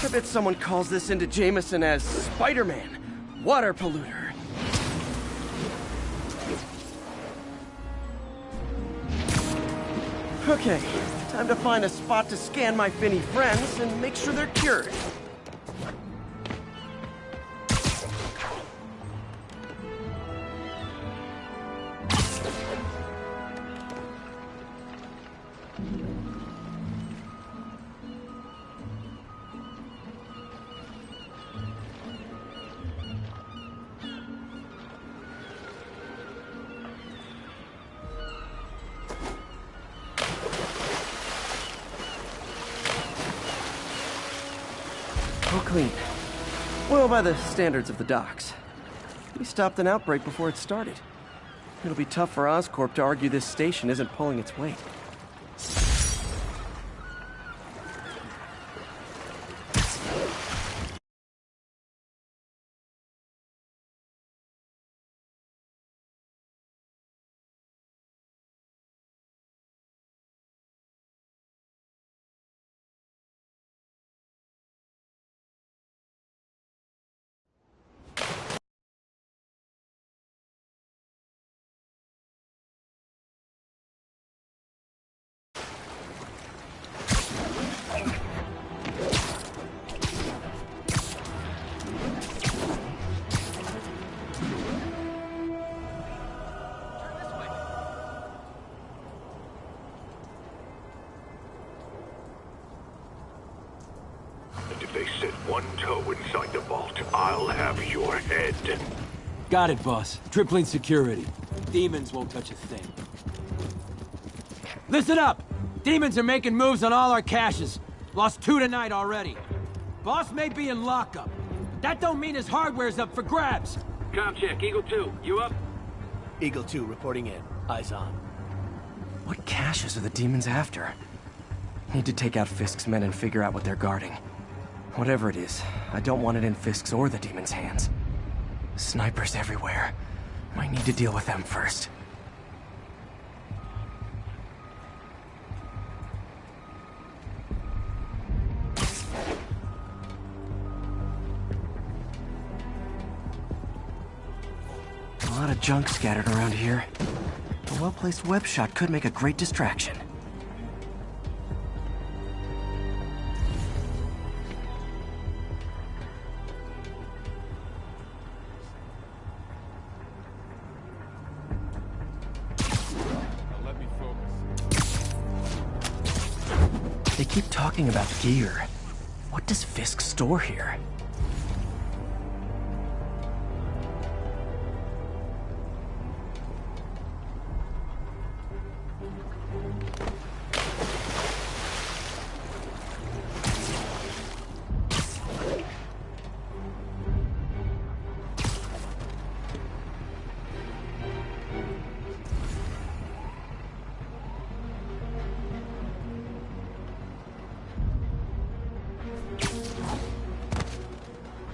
S1: I bet someone calls this into Jameson as Spider-Man, water polluter. Okay, time to find a spot to scan my finny friends and make sure they're cured. Oh, clean. Well, by the standards of the docks. We stopped an outbreak before it started. It'll be tough for Oscorp to argue this station isn't pulling its weight.
S17: If they set one toe inside the vault, I'll have your head.
S19: Got it, boss. Tripling security. Demons won't touch a thing. Listen up! Demons are making moves on all our caches. Lost 2 tonight already. Boss may be in lockup. That don't mean his hardware's up for grabs.
S3: Com check, Eagle 2, you up?
S11: Eagle 2 reporting in. Eyes on.
S1: What caches are the demons after? Need to take out Fisk's men and figure out what they're guarding. Whatever it is, I don't want it in Fisk's or the demons' hands. Snipers everywhere. Might need to deal with them first. junk scattered around here. A well-placed web shot could make a great distraction. They keep talking about gear. What does Fisk store here?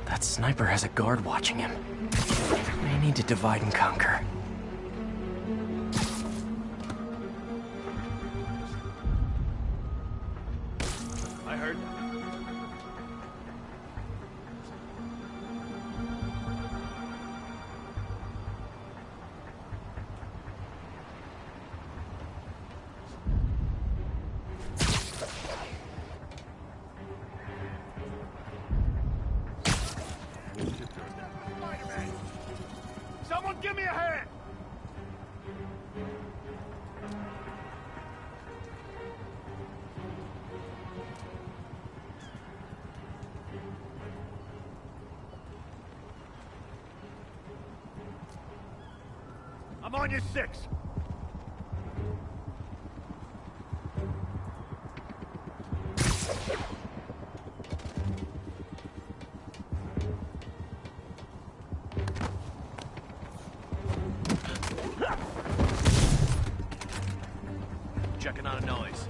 S1: That sniper has a guard watching him. They need to divide and conquer.
S4: I heard.
S12: Someone give me a hand! I'm on your 6.
S4: Checking on a noise.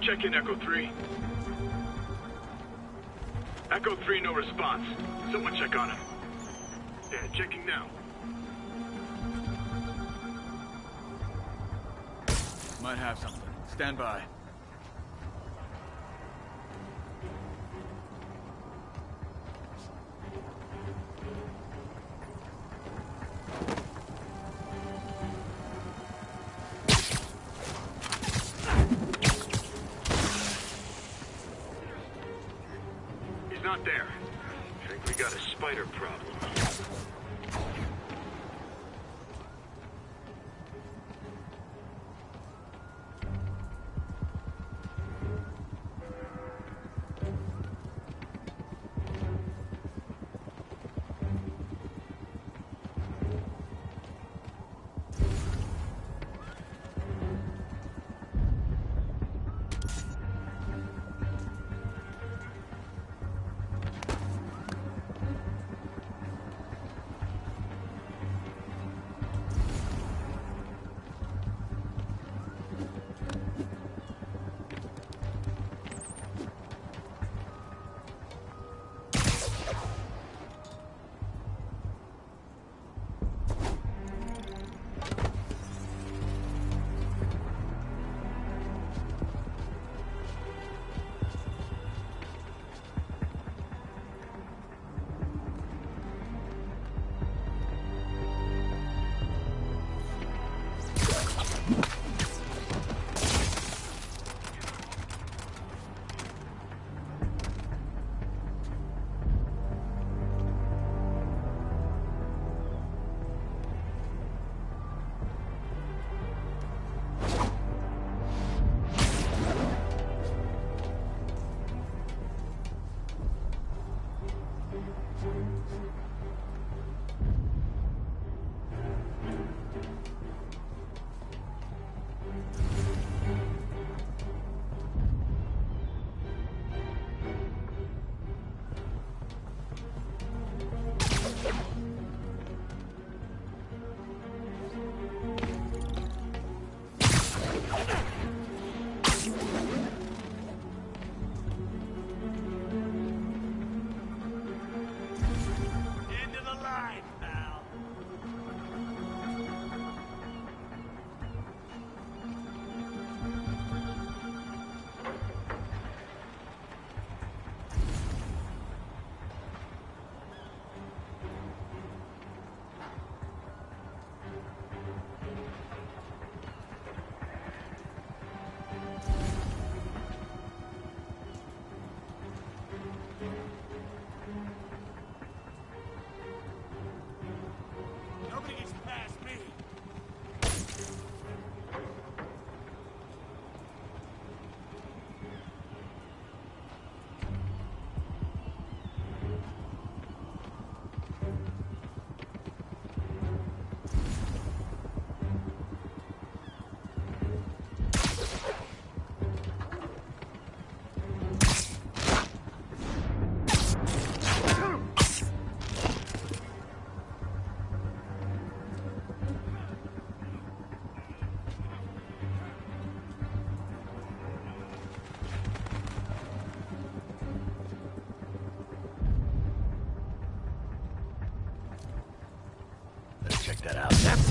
S12: Check in, Echo 3. Echo 3, no response. Someone check on him. Yeah, checking now.
S4: Might have something. Stand by.
S12: Not there. I think we got a spider problem.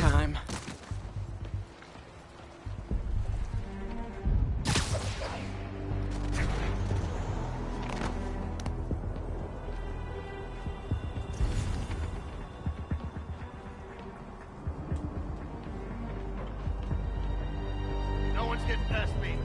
S1: time.
S15: No one's getting past me.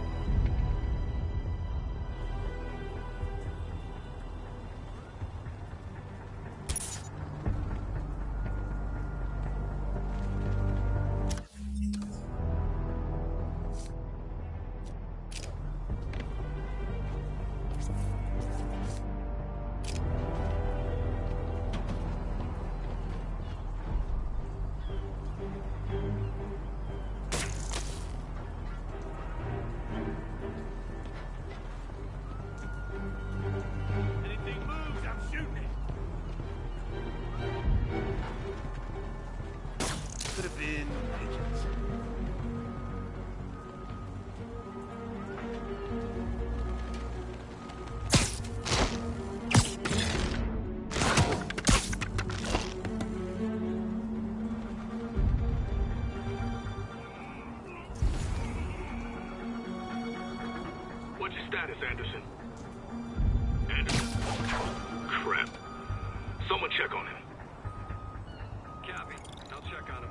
S17: Anything moves, I'm shooting it.
S15: Could have been pigeons.
S17: What's your status, Anderson? Anderson? Crap. Someone check on him. Copy. I'll check on him.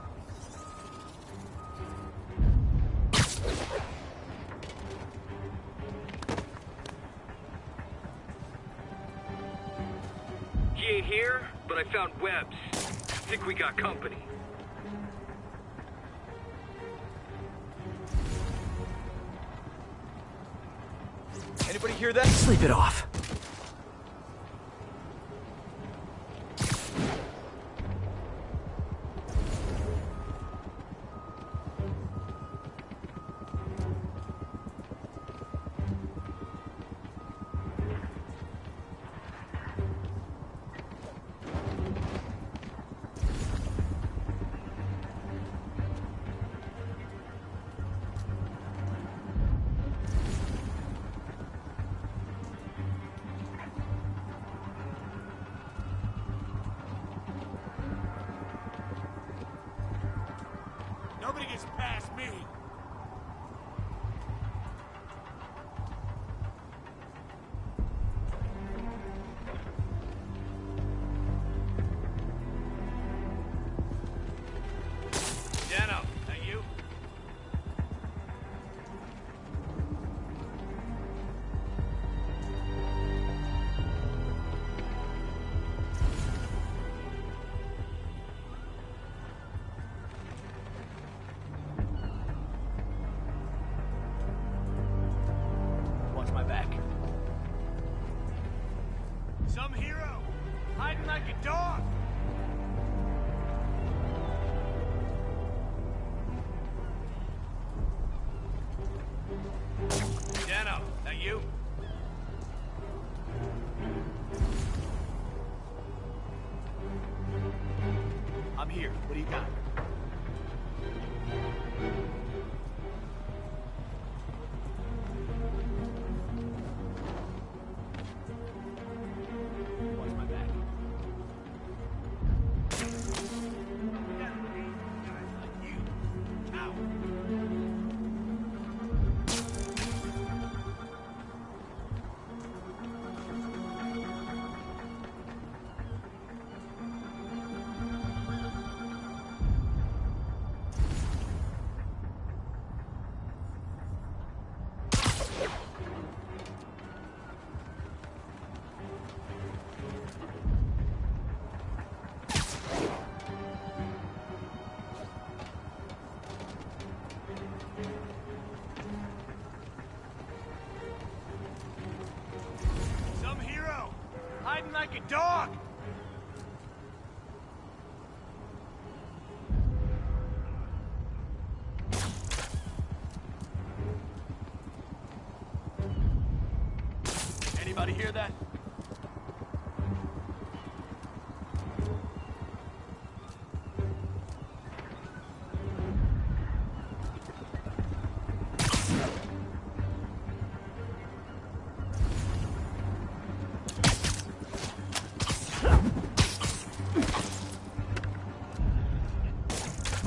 S17: He ain't here, but I found webs. Think we got company.
S9: Anybody hear that?
S1: Sleep it off.
S17: Nobody gets past me. Dano, that you?
S9: Watch my back.
S17: Some hero, hiding like a dog. Dano, that you?
S9: I'm here. What do you got? Watch my back.
S17: Some hero, hiding like a dog.
S9: Anybody hear that?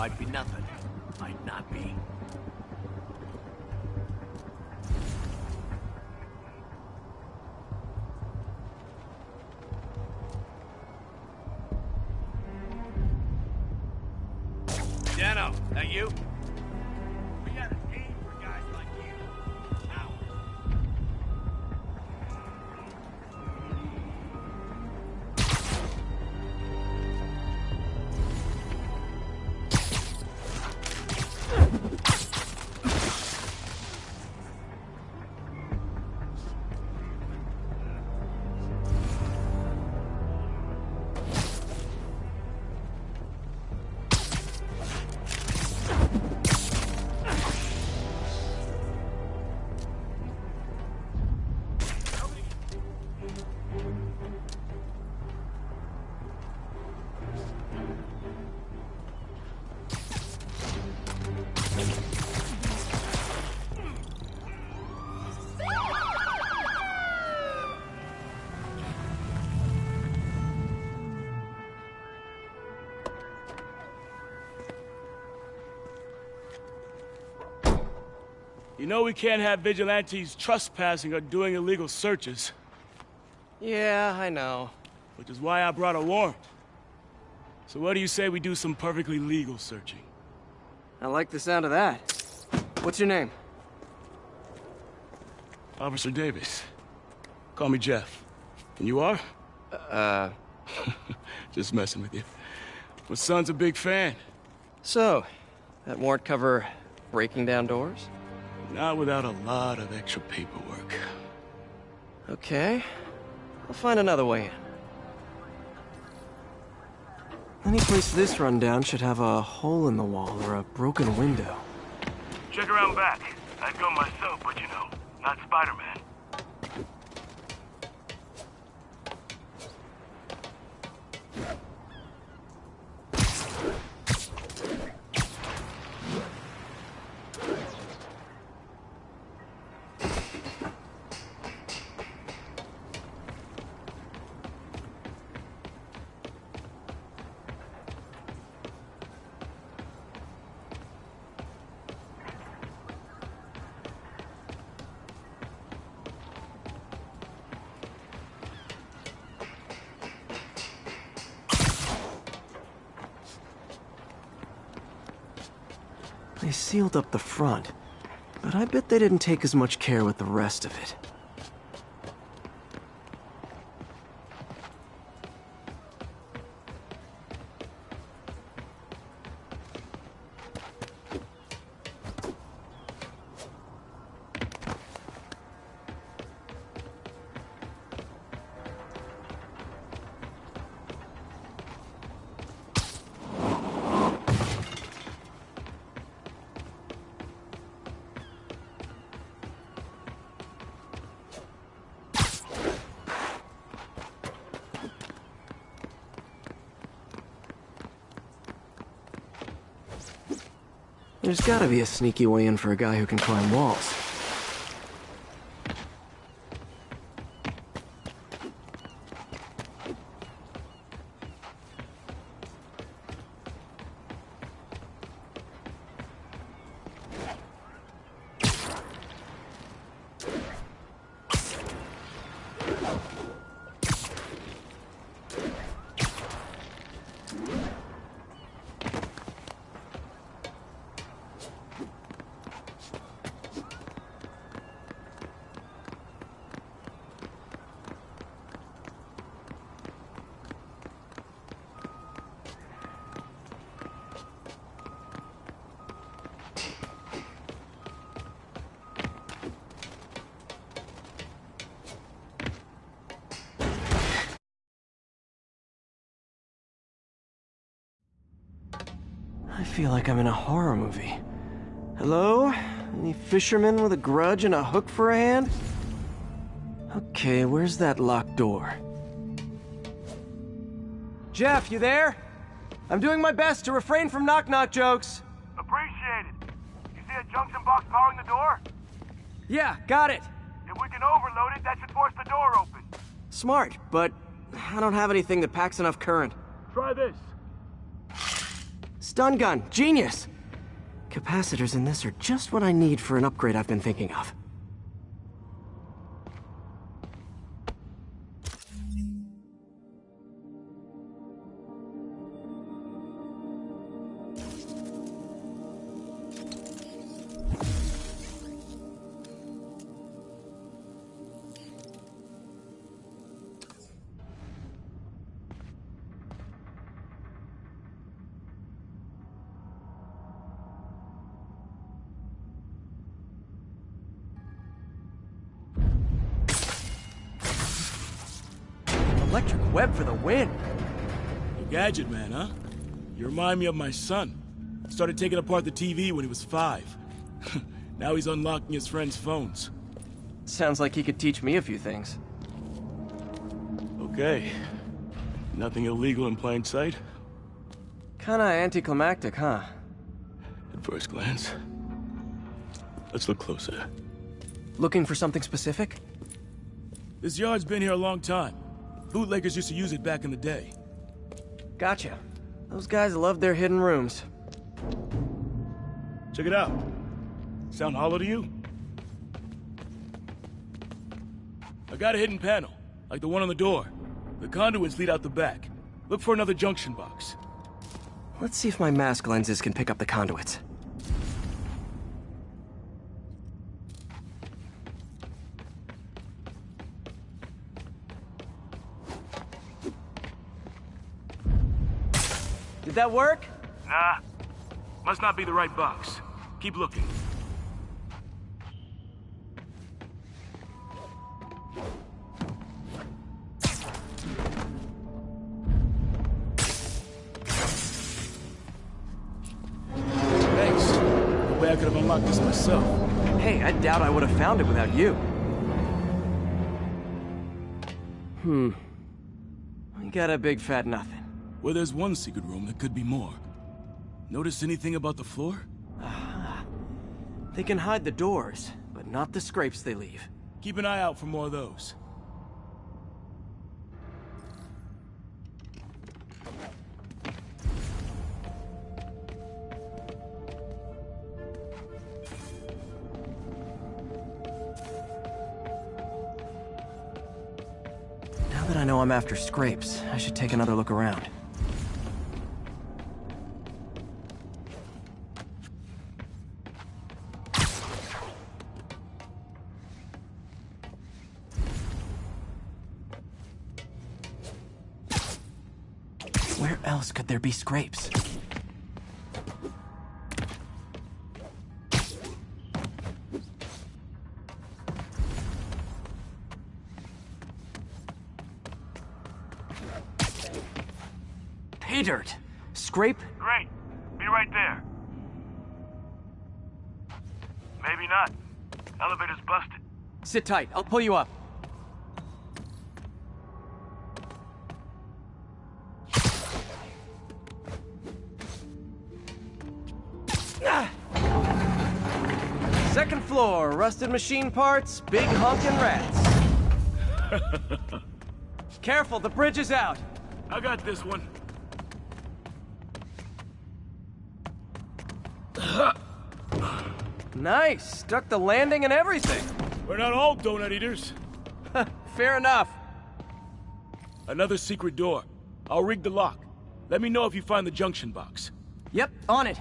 S20: Might be nothing. Might not be. Dano, that you? We got a game for guys like you.
S21: You know we can't have vigilantes trespassing or doing illegal searches.
S1: Yeah, I know.
S21: Which is why I brought a warrant. So what do you say we do some perfectly legal searching?
S1: I like the sound of that. What's your name?
S21: Officer Davis. Call me Jeff. And you are? Just messing with you. My son's a big fan.
S1: So, that warrant cover breaking down doors?
S21: Not without a lot of extra paperwork.
S1: Okay. I'll find another way in. Any place this rundown should have a hole in the wall or a broken window.
S21: Check around back. I'd go myself, but you know, not Spider-Man.
S1: They sealed up the front, but I bet they didn't take as much care with the rest of it. There's gotta be a sneaky way in for a guy who can climb walls. I feel like I'm in a horror movie. Hello? Any fisherman with a grudge and a hook for a hand? Okay, where's that locked door? Jeff, you there? I'm doing my best to refrain from knock-knock jokes.
S21: Appreciate it. You see a junction box powering the door?
S1: Yeah, got it.
S21: If we can overload it, that should force the door open.
S1: Stun gun, genius! Capacitors in this are just what I need for an upgrade I've been thinking of.
S19: Electric web for the win.
S21: You gadget man, huh? You remind me of my son. Started taking apart the TV when he was 5. Now he's unlocking his friends' phones.
S1: Sounds like he could teach me a few things.
S21: Okay. Nothing illegal in plain sight?
S1: Kinda anticlimactic, huh?
S21: At first glance. Let's look closer.
S1: Looking for something specific?
S21: This yard's been here a long time. Bootleggers used to use it back in the day.
S1: Gotcha. Those guys love their hidden rooms.
S21: Check it out. Sound hollow to you? I got a hidden panel, like the one on the door. The conduits lead out the back. Look for another junction box.
S1: Let's see if my mask lenses can pick up the conduits. Did that work?
S21: Nah. Must not be the right box. Keep looking. Thanks. No way I could have unlocked this myself.
S1: Hey, I doubt I would have found it without you. We got a big fat nothing.
S21: Well, there's one secret room that could be more. Notice anything about the floor?
S1: Aha. They can hide the doors, but not the scrapes they leave.
S21: Keep an eye out for more of those.
S1: Now that I know I'm after scrapes, I should take another look around. Where else could there be scrapes? Pay dirt. Scrape?
S21: Great. Be right there. Maybe not. Elevator's busted.
S1: Sit tight. I'll pull you up. Second floor, rusted machine parts, big honkin' rats. Careful, the bridge is out.
S21: I got this one.
S1: Nice, stuck the landing and everything.
S21: We're not all donut eaters.
S1: Fair enough.
S21: Another secret door. I'll rig the lock. Let me know if you find the junction box.
S1: Yep, on it.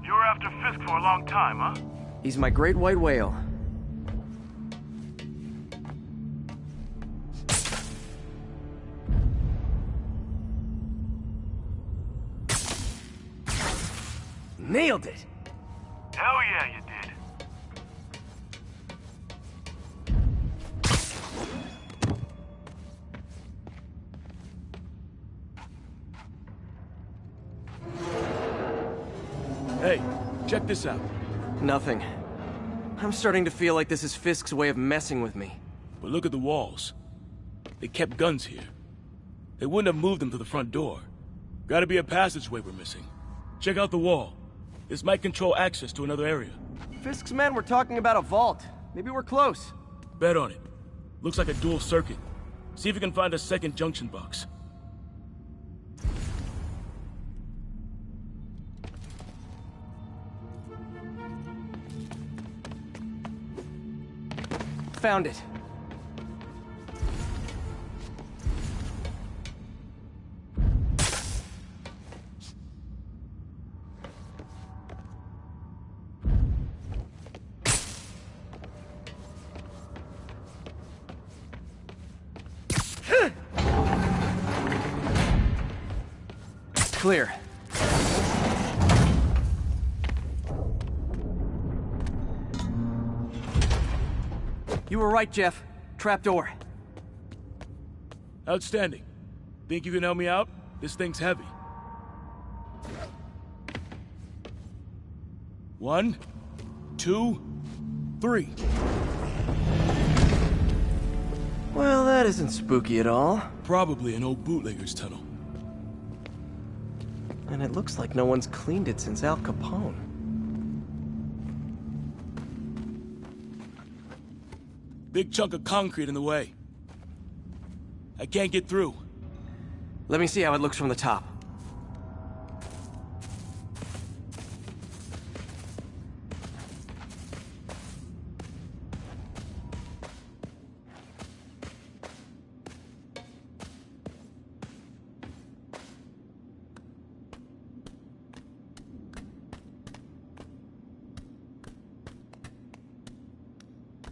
S21: You were after Fisk for a long time, huh?
S1: He's my great white whale. Nailed it!
S21: Hell yeah, you did. Hey, check this out.
S1: Nothing. I'm starting to feel like this is Fisk's way of messing with me.
S21: But look at the walls. They kept guns here. They wouldn't have moved them to the front door. Gotta be a passageway we're missing. Check out the wall. This might control access to another area.
S1: Fisk's men were talking about a vault. Maybe we're close.
S21: Bet on it. Looks like a dual circuit. See if you can find a second junction box.
S1: Found it. Clear. You were right, Jeff. Trapdoor.
S21: Outstanding. Think you can help me out? This thing's heavy. 1, 2, 3.
S1: Well, that isn't spooky at all.
S21: Probably an old bootlegger's tunnel.
S1: And it looks like no one's cleaned it since Al Capone.
S21: Big chunk of concrete in the way. I can't get through.
S1: Let me see how it looks from the top.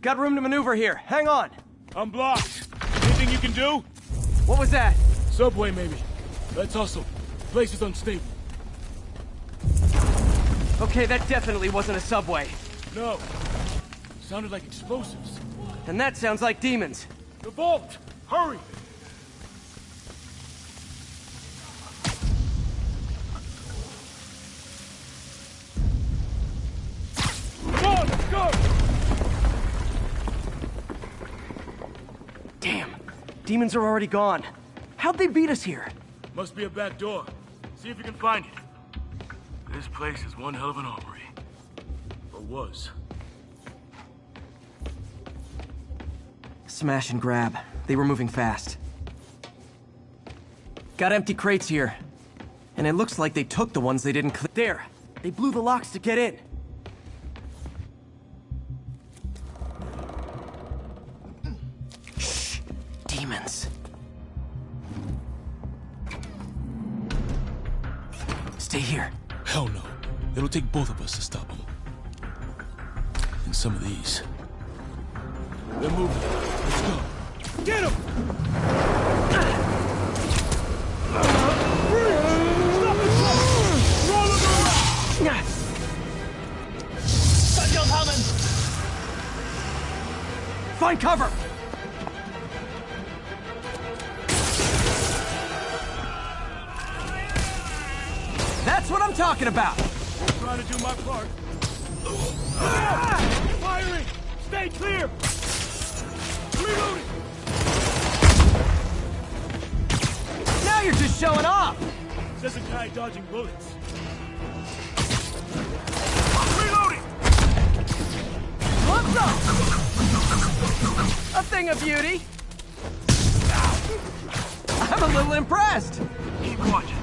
S1: Got room to maneuver here. Hang on.
S21: I'm blocked. Anything you can do?
S1: What was that?
S21: Subway, maybe. Let's hustle. Place is unstable.
S1: Okay, that definitely wasn't a subway.
S21: No. Sounded like explosives.
S1: Then that sounds like demons.
S21: The vault! Hurry! Come on, let's go!
S1: Damn. Demons are already gone. How'd they beat us here?
S21: Must be a back door. See if you can find it. This place is one hell of an armory. Or was.
S1: Smash and grab. They were moving fast. Got empty crates here. And it looks like they took the ones they didn't clear. There! They blew the locks to get in. Shh! Demons. Stay here.
S21: Hell no. It'll take both of us to stop them. And some of these. They're moving. Let's go. Get him! Stop the truck! Roll him around!
S1: Find cover! That's what I'm talking about!
S21: I'm trying to do my part. Firing! Stay clear! Reloading!
S1: Now you're just showing off!
S21: Says a guy dodging bullets. Reloading!
S1: What's up? A thing of beauty. I'm a little impressed.
S21: Keep watching.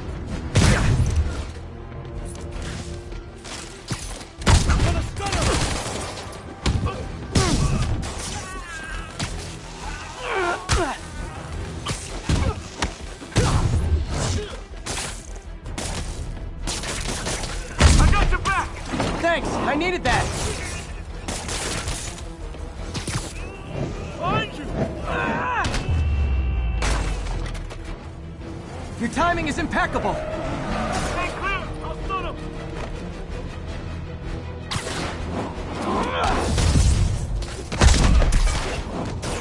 S1: Thanks, I needed that.
S21: Find you!
S1: Your timing is impeccable.
S21: Stay clear! I'll stun him!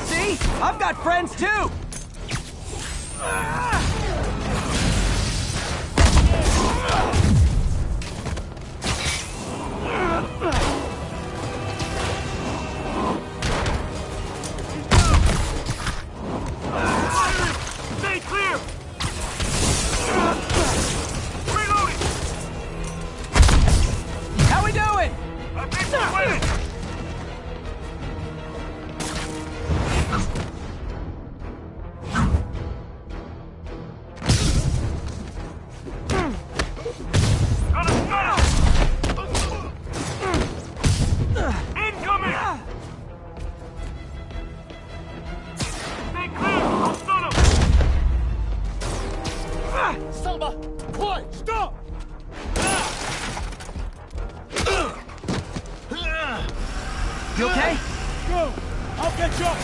S1: See? I've got friends too!
S21: Stay clear! Reloading! up!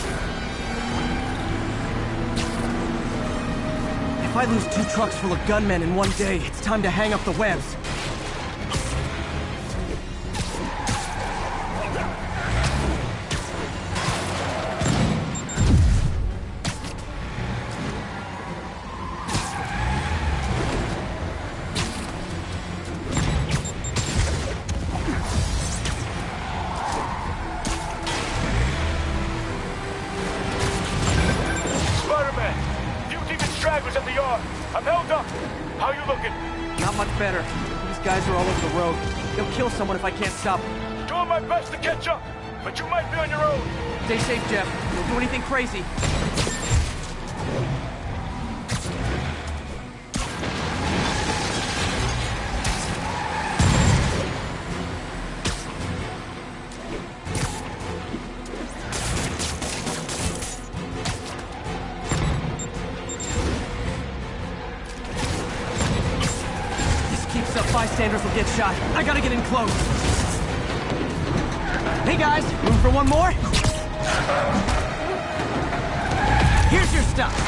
S1: If I lose 2 trucks full of gunmen in one day, it's time to hang up the webs.
S21: At the yard. I'm held up. How you looking?
S1: Not much better. These guys are all over the road. They'll kill someone if I can't stop them.
S21: Doing my best to catch up, but you might be on your own.
S1: Stay safe, Jeff. Don't do anything crazy. Bystanders will get shot. I gotta get in close. Hey guys, room for one more? Here's your stuff.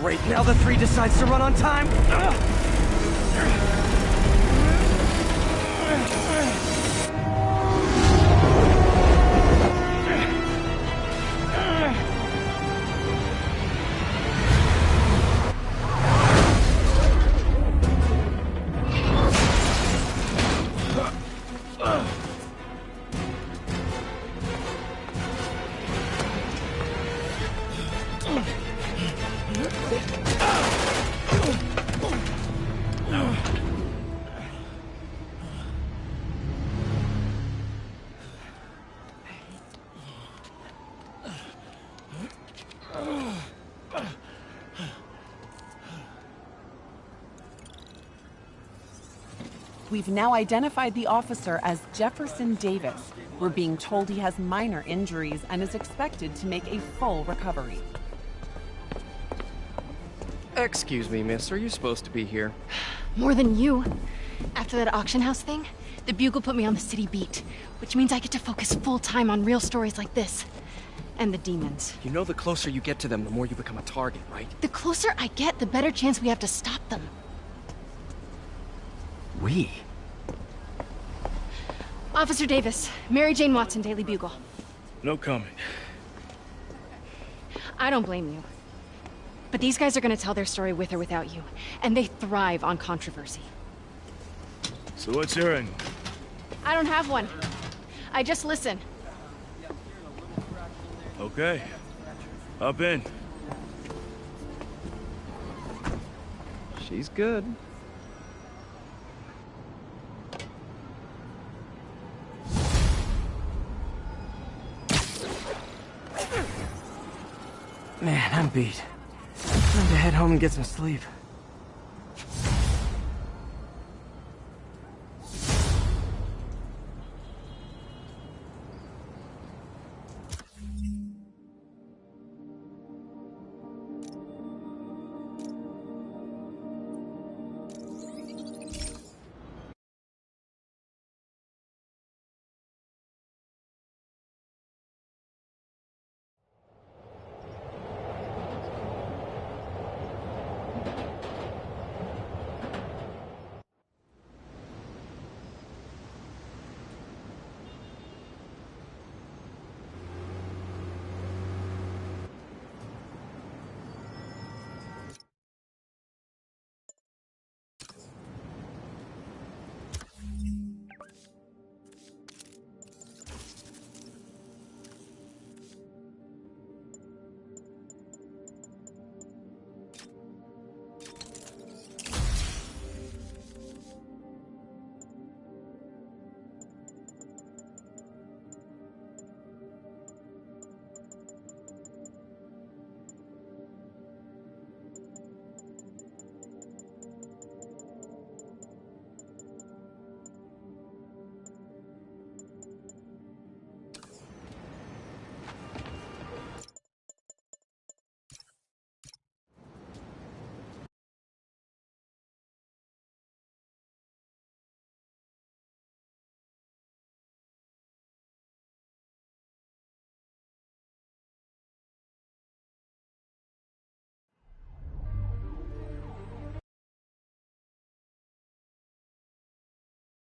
S1: Great, now the 3 decides to run on time.
S2: We've now identified the officer as Jefferson Davis. We're being told he has minor injuries and is expected to make a full recovery.
S1: Excuse me, miss. Are you supposed to be here?
S18: More than you. After that auction house thing, the Bugle put me on the city beat, which means I get to focus full-time on real stories like this. And the demons.
S1: You know the closer you get to them, the more you become a target, right?
S18: The closer I get, the better chance we have to stop them.
S1: We?
S18: Officer Davis, Mary Jane Watson, Daily Bugle.
S21: No comment.
S18: I don't blame you. But these guys are gonna tell their story with or without you, and they thrive on controversy.
S21: So what's your angle?
S18: I don't have one. I just listen.
S21: Okay. Hop in.
S1: She's good. Man, I'm beat. Time to head home and get some sleep.